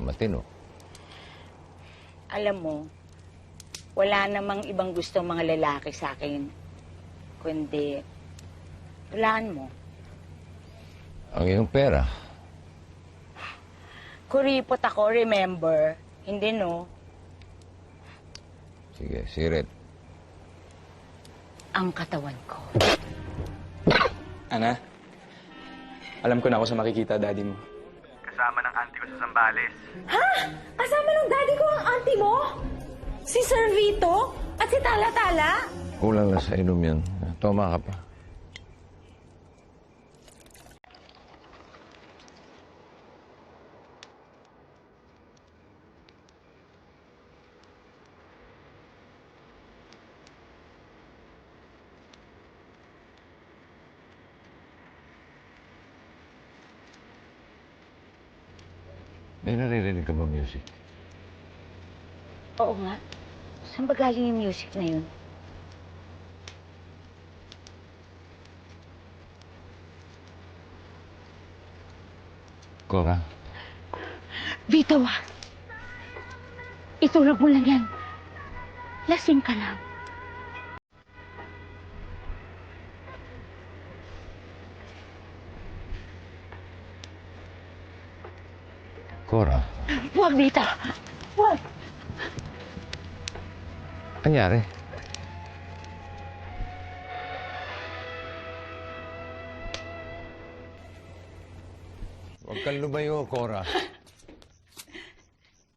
matino. Alam mo, wala namang ibang gustong mga lalaki sa akin, kundi walaan mo. Ang iyong pera. Kuripot ako, remember? Hindi, no? Sige, sirit. Ang katawan ko. Ana? Alam ko na ako sa makikita, daddy mo. Kasama ng auntie ko sa Zambales. Ha? Kasama ng daddy ko ang auntie mo? Si Sir Vito? At si Tala-Tala? Kulang na sa inom yan. Toma ka pa. May naririnig ka ba music? Oo nga. Saan ba galing yung music na yun? Cora? Vito, itulog mo lang yan. Lasing ka lang. Cora? Huwag, Vito. Huwag. Anyari? Huwag kang lumayo, Cora.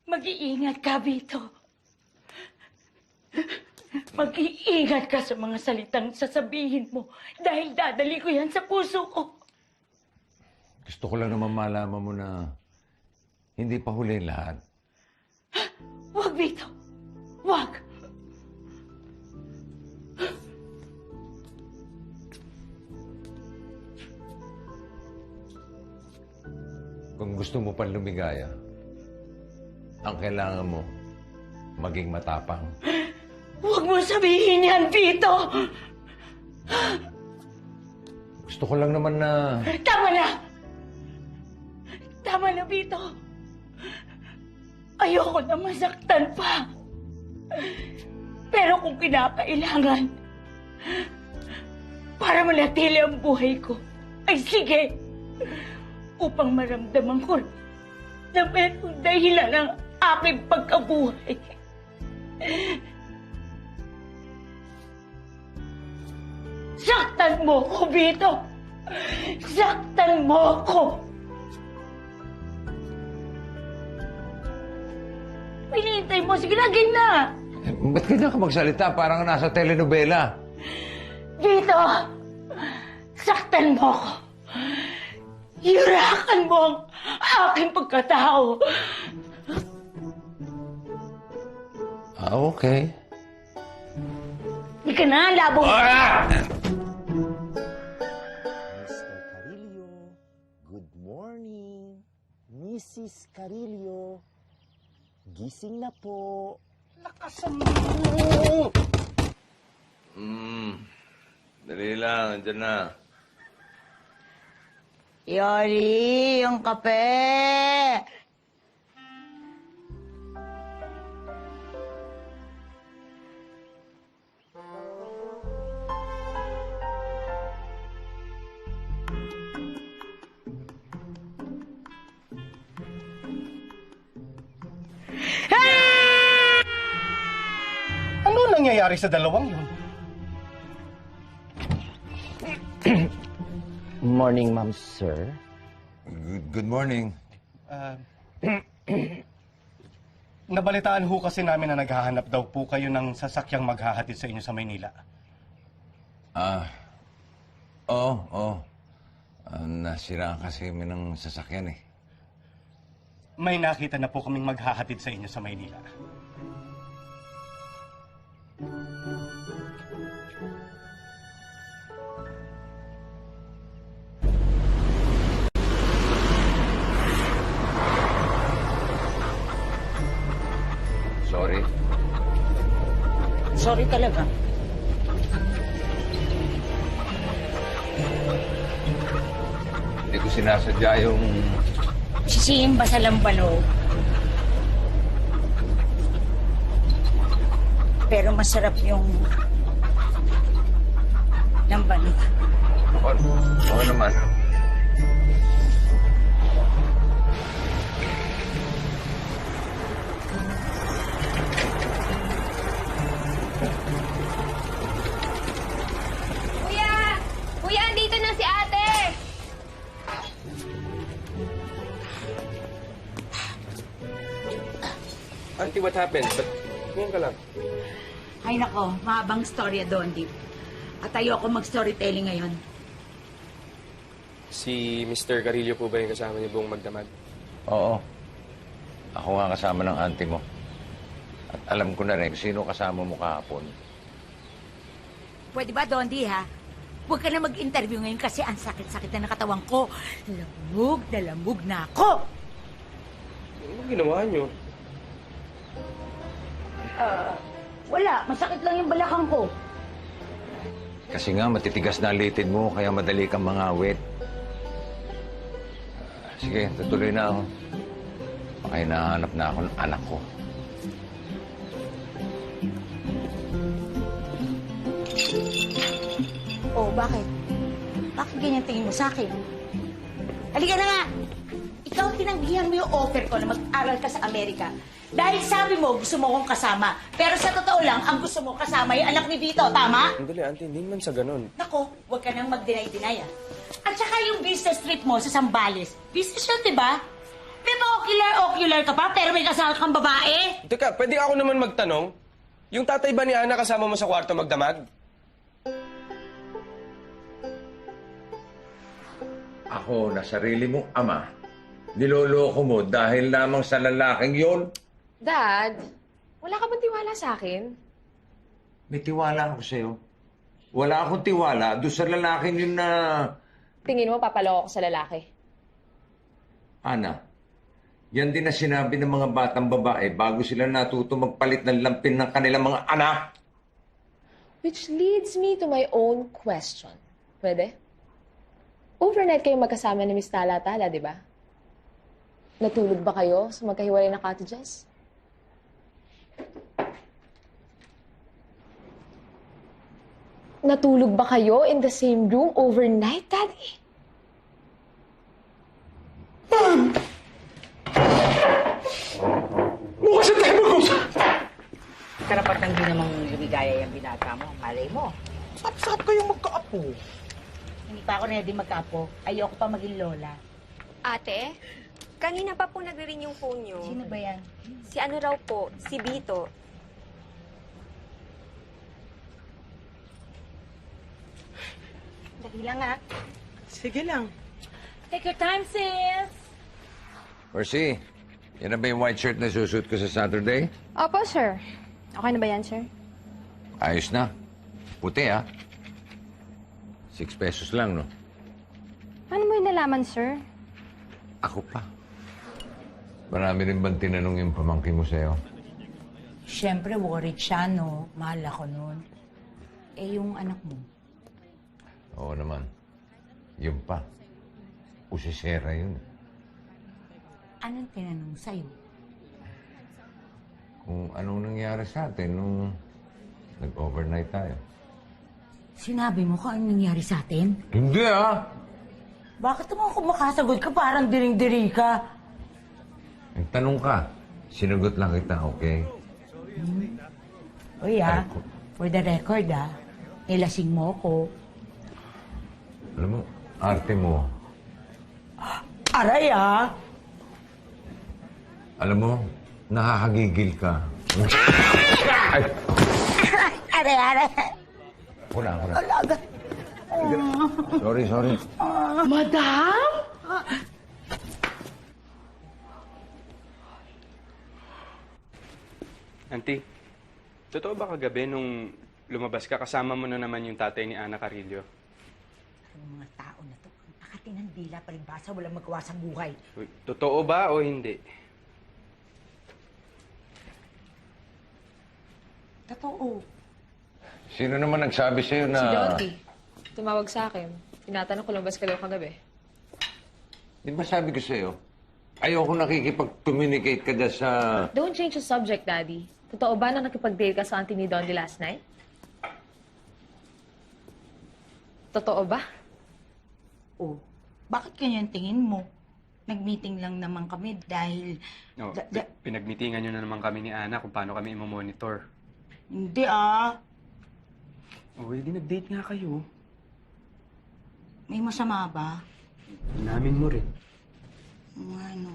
Mag-iingat ka, Vito. Mag-iingat ka sa mga salitang sasabihin mo dahil dadali ko yan sa puso ko. Gusto ko lang naman malaman mo na hindi pa huli lahat. Huwag, Vito. Huwag. Kung gusto mo pang lumigaya, ang kailangan mo, maging matapang. Huwag mo sabihin yan, Vito! Gusto ko lang naman na... Tama na! Tama na, Vito! Ayoko na masaktan pa. Pero kung kinakailangan, para manatili ang buhay ko, ay sige! Upang maramdaman ko na mayroong dahilan ng aking pagkabuhay. Saktan mo ko, Vito! Saktan mo ko! Pinintay mo. Sige na, game na! Ba't kailangan ka magsalita? Parang nasa telenovela. Vito! Saktan mo ko! Hirakan mo ang aking pagkatao! Okay. Hindi ka na, labo! Mr. Carillo, good morning. Mrs. Carillo, gising na po. Lakasan mo! Dali lang, andyan na. Yori, yung kape! Ano nangyayari sa dalawang yun? Morning, ma'am, sir. Good morning. Nabalitaan ho kasi namin na naghahanap daw po kayo ng sasakyang maghahatid sa inyo sa Maynila. Oo. Nasiraan kasi kami ng sasakyan eh. May nakita na po kaming maghahatid sa inyo sa Maynila. Sorry. Sorry talaga. Hindi ko sinasadya yung... Sisihin ba sa lambano? Pero masarap yung lambano. Oo naman. Kuya! Kuya, andito na si ate! Auntie, what happened? Ba't ngayon ka lang? Ay nako, mahabang storya doon, Dip. At ayoko mag-storytelling ngayon. Si Mr. Carillo po ba yung kasama niyo buong magdamag? Oo. Ako nga kasama ng auntie mo. At alam ko na rin sino kasama mo kahapon. Pwede ba, Dondi, ha? Huwag ka na mag-interview ngayon kasi ang sakit-sakit na nakatawan ko. Lamog na ako! Ano ginawa niyo? Wala. Masakit lang yung balakang ko. Kasi nga matitigas na litid mo kaya madali kang mangawit. Sige, tutuloy na ako. Baka hinahanap na ako ng anak ko. Oh, bakit? Bakit ganyan tingin mo sa akin? Halika na nga! Ikaw tinanggihan mo yung offer ko na mag-aral ka sa Amerika. Dahil sabi mo, gusto mo akong kasama. Pero sa totoo lang, ang gusto mo kasama yung anak ni Vito, tama? Andali, auntie, hindi naman sa ganun. Nako, huwag ka nang mag-deny-deny, ah. At saka yung business trip mo sa Zambales. Business yun, di ba? May pa-ocular ka pa, pero may kasama kang babae. Teka, pwede ako naman magtanong? Yung tatay ba ni Ana kasama mo sa kwarto magdamag? Ako na sarili mong ama, niloloko mo dahil lamang sa lalaking yon? Dad, wala ka bang tiwala sa akin? May tiwala ako sa'yo. Wala akong tiwala doon sa lalaking yun na... Tingin mo papaloko ko sa lalaki? Ana, yan din na sinabi ng mga batang babae bago sila natuto magpalit ng lampin ng kanilang mga anak. Which leads me to my own question. Pwede? Overnight kayo magkasama ni Miss Tala-Tala, di ba? Natulog ba kayo sa magkahiwalay na cottages? Natulog ba kayo in the same room overnight, Daddy? Bukas na tayo mag-usap! Karapatan din namang lumigaya yung binata mo. Malay mo. Sap-sap kayong magkaapo. Hindi pa ako ready magkaapo. Ayoko pa maging lola. Ate, kanina pa po nagre-ring yung phone niyo. Sino ba yan? Si ano raw po, si Bito. Dali lang ha. Sige lang. Take your time, sis. Percy, yan na ba yung white shirt na susuot ko sa Saturday? Opo, sir. Okay na ba yan, sir? Ayos na. Puti, ha? 6 pesos lang, no? Paano mo yung nalaman, sir? Ako pa. Marami rin bang tinanong yung pamangkin mo sa'yo? Siyempre, worried siya, no? Mahal ako nun. Eh, yung anak mo. Oo naman. Yun pa. Usisera yun. Anong tinanong sa'yo? Kung anong nangyari sa atin nung nag-overnight tayo. Sinabi mo kung anong nangyari sa atin? Hindi, ha? Bakit naman kung makasagot ka, parang diring-diri ka? Nagtanong ka. Sinagot lang kita, okay? Uy, for the record, nilasing mo ko. Alam mo, arte mo. Aray, Alam mo, nakakagigil ka. Ay! Aray! Ako na. Sorry. Madam? Auntie, totoo ba kagabi nung lumabas ka, kasama mo na naman yung tatay ni Ana Carillo? Ang mga tao na to, ang pakatinang dila palibasa, walang magawa sa buhay. Uy, totoo ba o hindi? Totoo. Sino naman nagsabi sa'yo na... Si Dottie. Tumawag sa akin. Tinatanong ko lumabas ka daw kagabi. Di ba sabi ko sa'yo, ayoko nakikipag-communicate ka dyan sa... Don't change the subject, Daddy. Totoo ba na nakipag-date ka sa auntie ni Dondi last night? Totoo ba? Oh, bakit ganyan tingin mo? Nag-meeting lang naman kami dahil... No, pinagmitingan nyo na naman kami ni Ana kung paano kami imomonitor. Hindi Oh, hindi nag-date nga kayo. May masama ba? Inamin mo rin. Ano?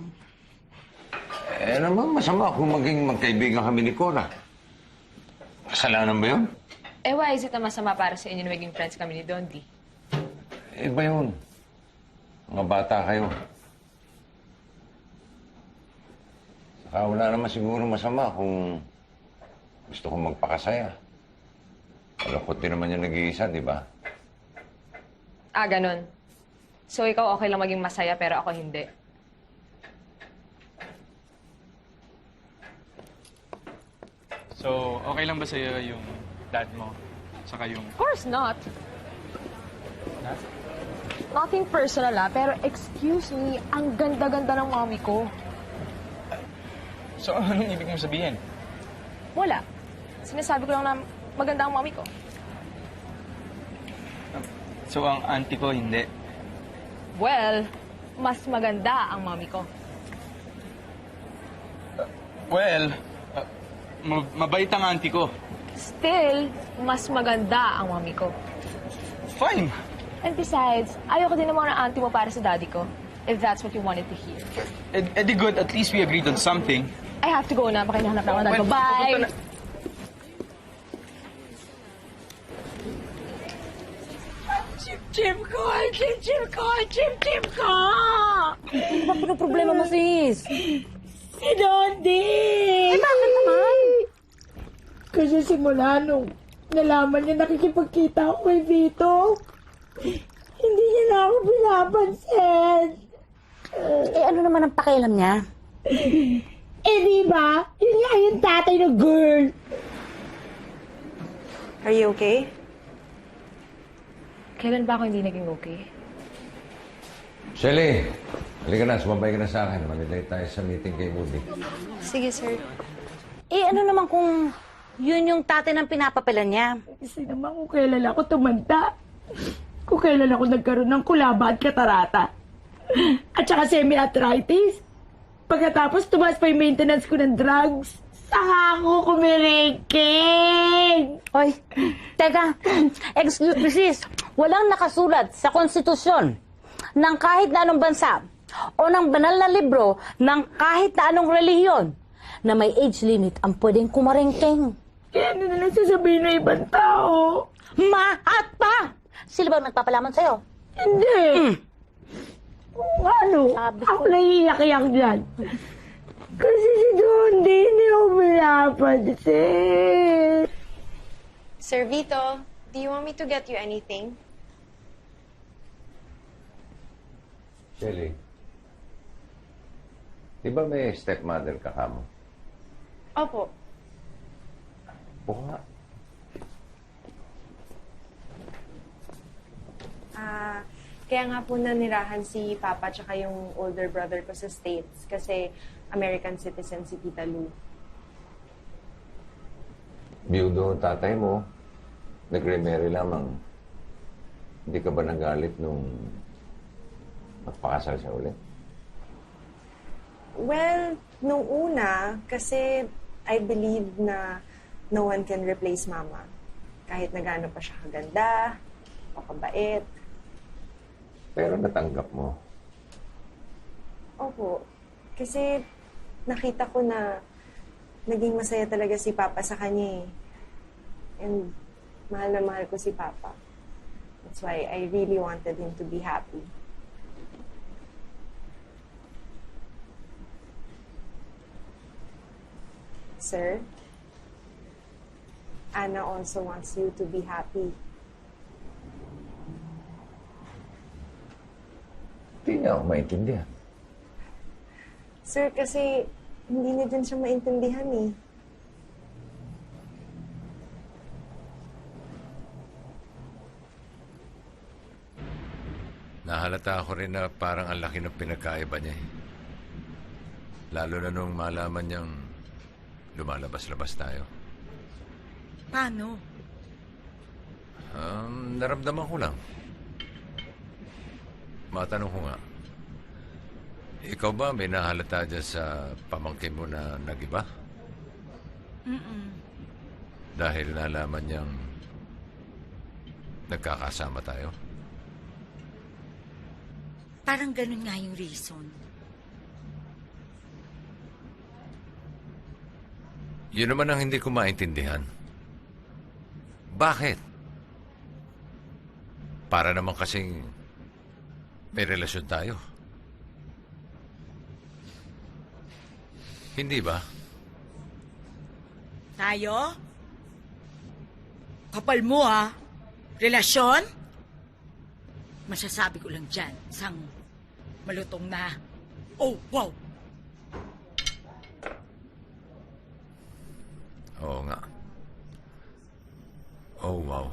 Eh naman, masama kung maging magkaibigan kami ni Cora. Kasalanan ba yun? Eh, why is it na masama para sa inyo na maging friends kami ni Dondi? Iba yun. Mga bata kayo. Saka wala naman siguro masama kung gusto kong magpakasaya. Malungkot din naman yung nag-iisa, di ba? Ah, ganun. So, ikaw okay lang maging masaya pero ako hindi. So, okay lang ba sa'yo yung dad mo? Saka yung... Of course not. Nothing personal pero excuse me, ang ganda-ganda ng mommy ko. So, anong ibig mong sabihin? Wala. Sinasabi ko lang na maganda ang mommy ko. So, ang auntie ko hindi. Well, mas maganda ang mommy ko. Well, mabait ang auntie ko. Still, mas maganda ang mommy ko. Fine. And besides, ayoko din naman ng auntie mo para sa daddy ko. If that's what you wanted to hear. Eh di good, at least we agreed on something. I have to go na. Baka hinahanap na ako ng daddy ko. Well, Bye! Chip ko! Ano ba pinoproblema mo, sis? Si Dondi! Eh, bakit naman? Kasi simula nung nalaman niya nakikipagkita ako kay Vito, hindi niya na ako pinapansin. ano naman ang pakialam niya? Di ba? Yun nga yung tatay ng girl. Are you okay? Kailan ba ako hindi naging okay? Shelly, halika na, sumabay ka na sa akin. Malilay tayo sa meeting kay Woody. Sige, sir. Ano naman kung yun yung tatay ng pinapapilan niya? Kasi naman kung kailan ako tumanda. Kung kailan ako nagkaroon ng kulaba at katarata. At saka semi-arthritis. Pagkatapos tumaas pa yung maintenance ko ng drugs. Saka ako kumiriking. Oy, teka. Excuse me, sis. Walang nakasulat sa konstitusyon ng kahit na anong bansa o ng banal na libro ng kahit na anong relihiyon na may age limit ang pwedeng kumarengkeng. Kaya ano na lang sasabihin ng ibang tao? At pa! Sila bang nagpapalaman sa'yo? Hindi. Ano? Ako naiiyak-iyak dyan. Kasi si Don, hindi ako pinapansin. Sir Vito, do you want me to get you anything? Shelly, di ba may stepmother ka kamo? Opo. Oo nga. Kaya nga po nanirahan si Papa tsaka yung older brother ko sa States kasi American citizen si Tita Lou. Biyudo ang tatay mo. Nag-remarry lamang. Hindi ka ba nagalit nung magpakasal siya ulit? Well, nung una, kasi I believe na no one can replace Mama. Kahit na gaano pa siya kaganda, o kabait. Pero natanggap mo. Opo. Kasi nakita ko na naging masaya talaga si Papa sa kanya eh. And mahal na mahal ko si Papa. That's why I really wanted him to be happy. Sir, Anna also wants you to be happy. Hindi niya ako maintindihan. Sir, kasi hindi niya din siya maintindihan eh. Nahalata ako rin na parang ang laki ng pinagkaiba niya. Lalo na nung malaman niyang lumalabas-labas tayo. Paano? Naramdaman ko lang. Matanong ko nga, ikaw ba may nahalata dyan sa pamangkin mo na nag-iba? Dahil nalaman niyang nagkakasama tayo? Parang ganun nga yung reason. Yun naman ang hindi ko maintindihan. Bakit? Para naman kasing may relasyon tayo. Hindi ba? Tayo? Kapal mo ha? Relasyon? Masasabi ko lang dyan, isang malutong na, oh, wow! Oo nga. Oh, wow.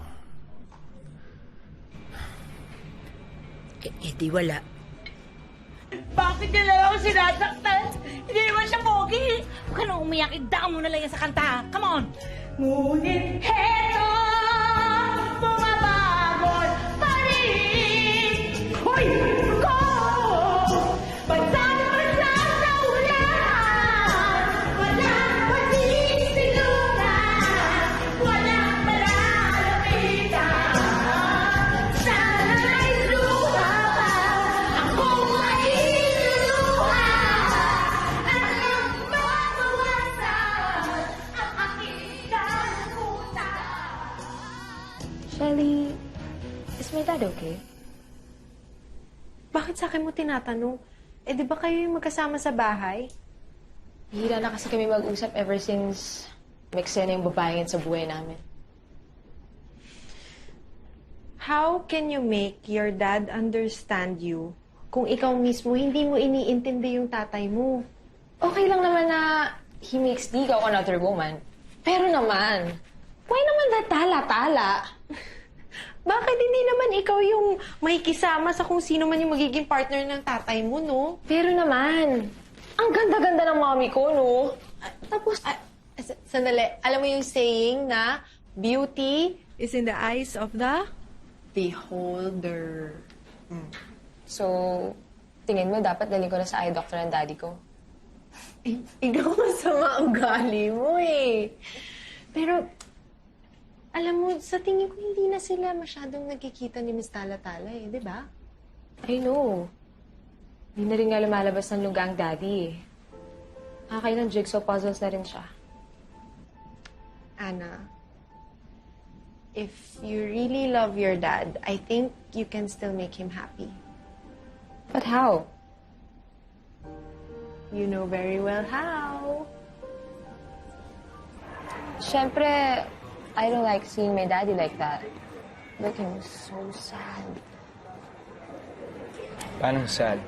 Di wala. Bakit niya lang ako sinasaktan? Hindi naman siya pogi. Huwag ka nang umiyak, idaan mo na lang yan sa kanta. Come on! Ngunit heto, bumabagon pa rin. Hoy! Ko! Bansa sa ulan. Walang pasisilungan. Walang malalapitan. Sana'y luha pa. Akong mailuluha. At ang mabawasan ang aking kalimutan. Shelly, is my dad okay? Bakit sa akin mo tinatanong? Eh, di ba kayo yung magkasama sa bahay? Hihila na kasi kami mag-usap ever since may eksena yung babae sa buhay namin. How can you make your dad understand you kung ikaw mismo hindi mo iniintindi yung tatay mo. Okay lang naman na he makes Digaw another woman. Pero naman, why naman na tala-tala? Bakit hindi naman ikaw yung may kisama sa kung sino man yung magiging partner ng tatay mo, no? Pero naman, ang ganda-ganda ng mommy ko, no? Tapos, sandali, alam mo yung saying na beauty is in the eyes of the beholder. So, tingin mo dapat daling ko na sa eye doctor ng daddy ko? Ikaw masama ugali mo eh. Pero, alam mo, sa tingin ko hindi na sila masyadong nagkikita ni Miss Tala-Tala eh, di ba? I know. Hindi na rin nga lumalabas ng lungga ang daddy eh. Ng jigsaw puzzles na rin siya. Anna, if you really love your dad, I think you can still make him happy. But how? You know very well how. Siyempre, I don't like seeing my daddy like that. Look, he was so sad. Paano sad?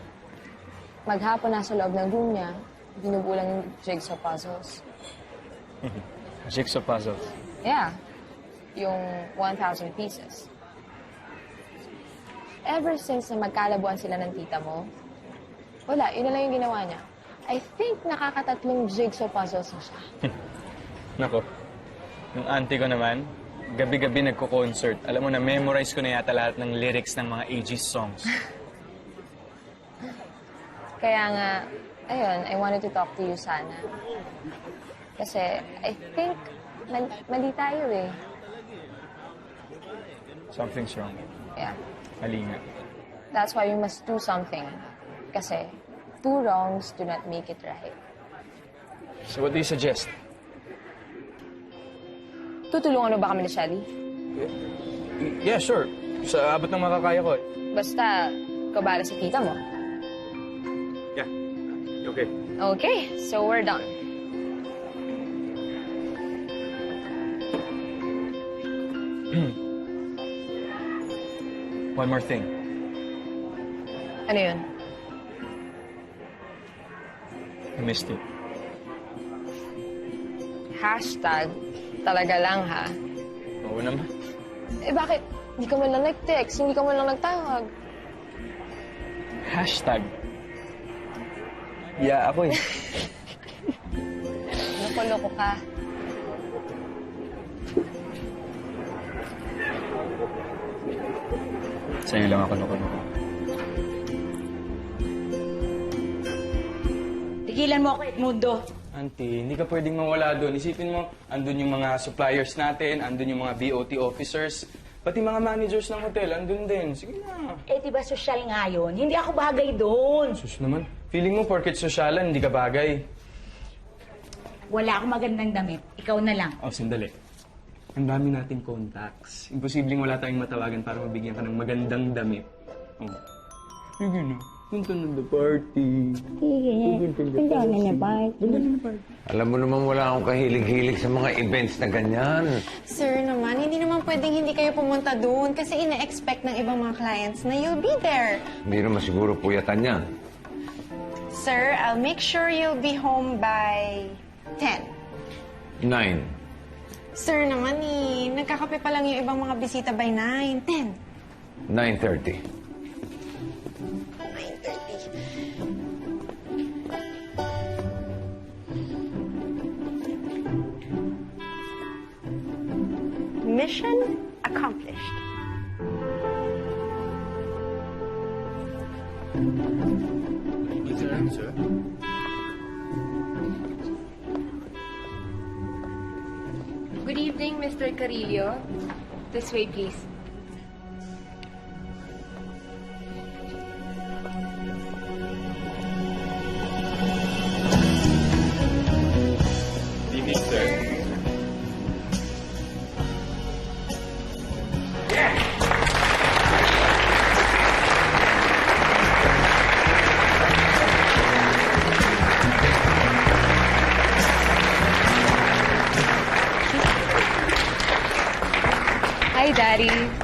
Maghapon nasa loob ng room niya, binubulang yung jigsaw puzzles. Jigsaw puzzles. Yeah. Yung 1,000 pieces. Ever since na magkalabuan sila ng tita mo, wala, yun na lang yung ginawa niya. I think nakakatatlong jigsaw puzzles na siya. Nako. Yung auntie ko naman, gabi-gabi nagko-concert. Alam mo na, memorize ko na yata lahat ng lyrics ng mga AG's songs. Kaya nga, ayun, I wanted to talk to you sana. Kasi I think mali tayo eh. Something's wrong. Yeah. Mali nga. That's why we must do something. Kasi two wrongs do not make it right. So what do you suggest? Tutulungan mo ba kami ni Shelly? Yeah, sure. Sa abot ng makakaya ko. Basta, ikaw bahala sa tita mo. Yeah. Okay. Okay, so we're done. One more thing. Ano yun? I missed you. Hashtag, talaga lang ha. Oo naman. Eh bakit? Hindi ka man lang nag-text, hindi ka man lang nagtawag. Hashtag. Yeah, ako eh. Loko-loko ka. Sa'yo lang ako loko-loko. Tigilan mo ako, Edmundo. Auntie, hindi ka pwedeng mawala doon. Isipin mo, andun yung mga suppliers natin, andun yung mga BOT officers, pati mga managers ng hotel, andun din. Sige na. Eh, di ba sosyal nga yun? Hindi ako bagay doon. Sus naman, feeling mo porket sosyalan, hindi ka bagay. Wala akong magandang damit. Ikaw na lang. Oh, sandali. Ang dami nating contacts. Imposibleng wala tayong matawagan para mabigyan ka ng magandang damit. Oh. Sige na. Punta na the party. Punta na na party. Alam mo naman wala akong kahilig-hilig sa mga events na ganyan. Sir naman, hindi naman pwedeng hindi kayo pumunta doon kasi ina-expect ng ibang mga clients na you'll be there. Hindi naman siguro puyatan yan. Sir, I'll make sure you'll be home by 10. 9. Sir naman nagkakape pa lang yung ibang mga bisita by 9. 10. 9:30. 9:30. Mission accomplished. Sir? Good evening, Mr. Carillo. This way, please. Good evening, sir. Hi, Daddy.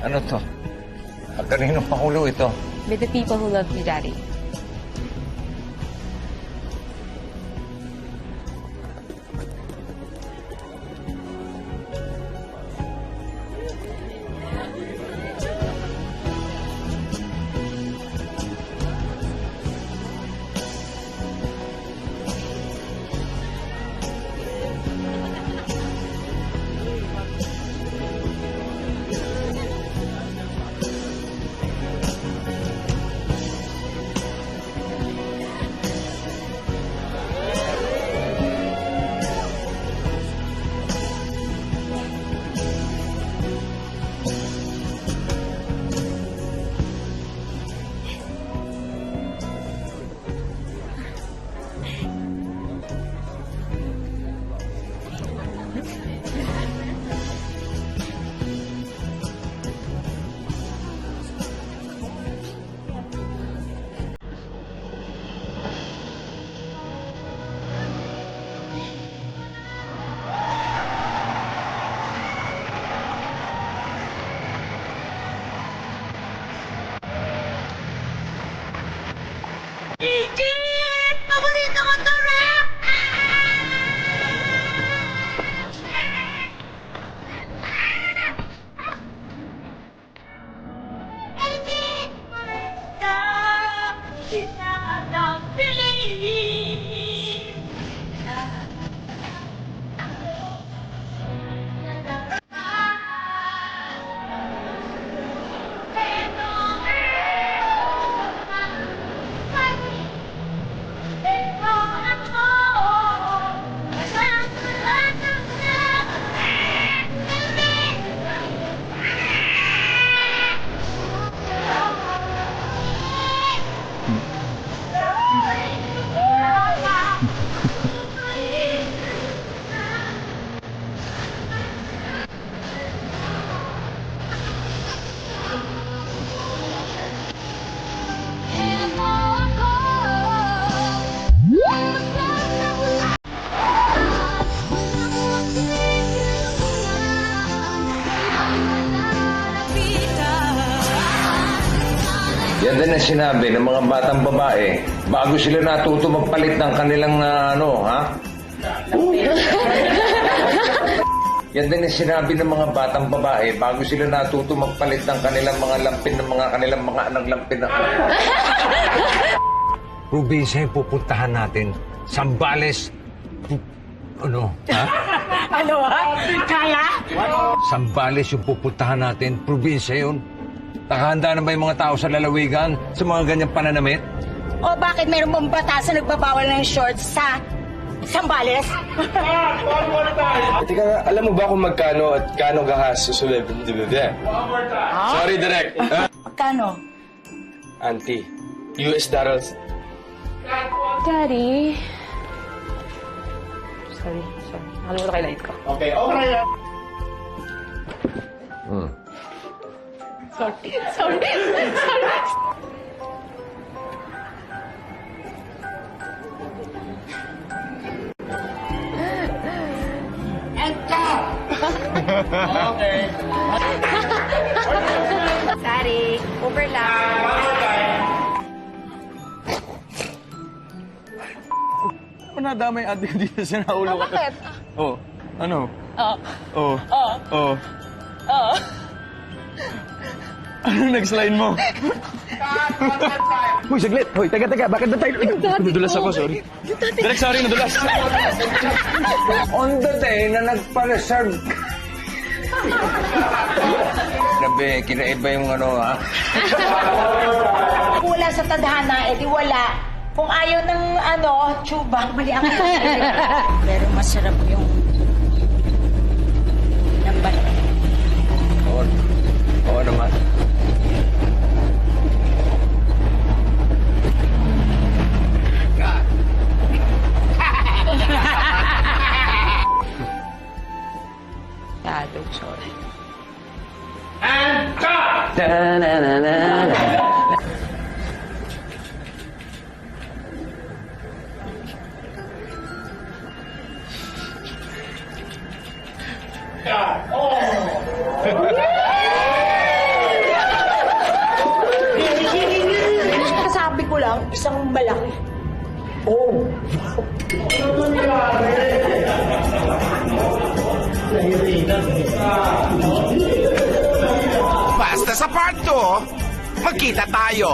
Ano to? At kaninong pakulo ito? With the people who love you, Daddy. Igit! Paborito ko to, Rap! Igit! Yan din ang sinabi ng mga batang babae bago sila natuto magpalit ng kanilang Yan din ang sinabi ng mga batang babae bago sila natuto magpalit ng kanilang mga lampin ng mga kanilang mga anak lampin ng probinsya yung pupuntahan natin. Sambales. Ano? Ha? Ano ha? Kaya? Sambales yung pupuntahan natin. Probinsya yun. Nakahanda na ba yung mga tao sa lalawigan sa mga ganyang pananamit? O bakit meron bang batas na nagbabawal ng shorts sa Sambales? Teka, alam mo ba kung magkano at kano gahastos ulit? Sorry, Direk. Magkano? Auntie, US dollars. Daddy. Sorry. Nakalimutan ko yung light ko. Okay. Sorry. Okay. Sorry. Over lang. Ako nadamay ate ko dito sa naulo ka. Bakit? Oh, ano? Oh. Ano nag-slide mo? Uy, saglit. Uy, teka. Bakit na tayo? Nadulas ako, sorry. Direk, sorry, nadulas. On the day na nagpa-reserve. Grabe, kinaiba yung Kung wala sa tadhana, edi wala. Kung ayaw ng tsuba, mali ang pero masarap yung lambat. Oo naman. Sorry. And cut! ko lang isang malaki. Oh! Basta sa part 2, magkita tayo.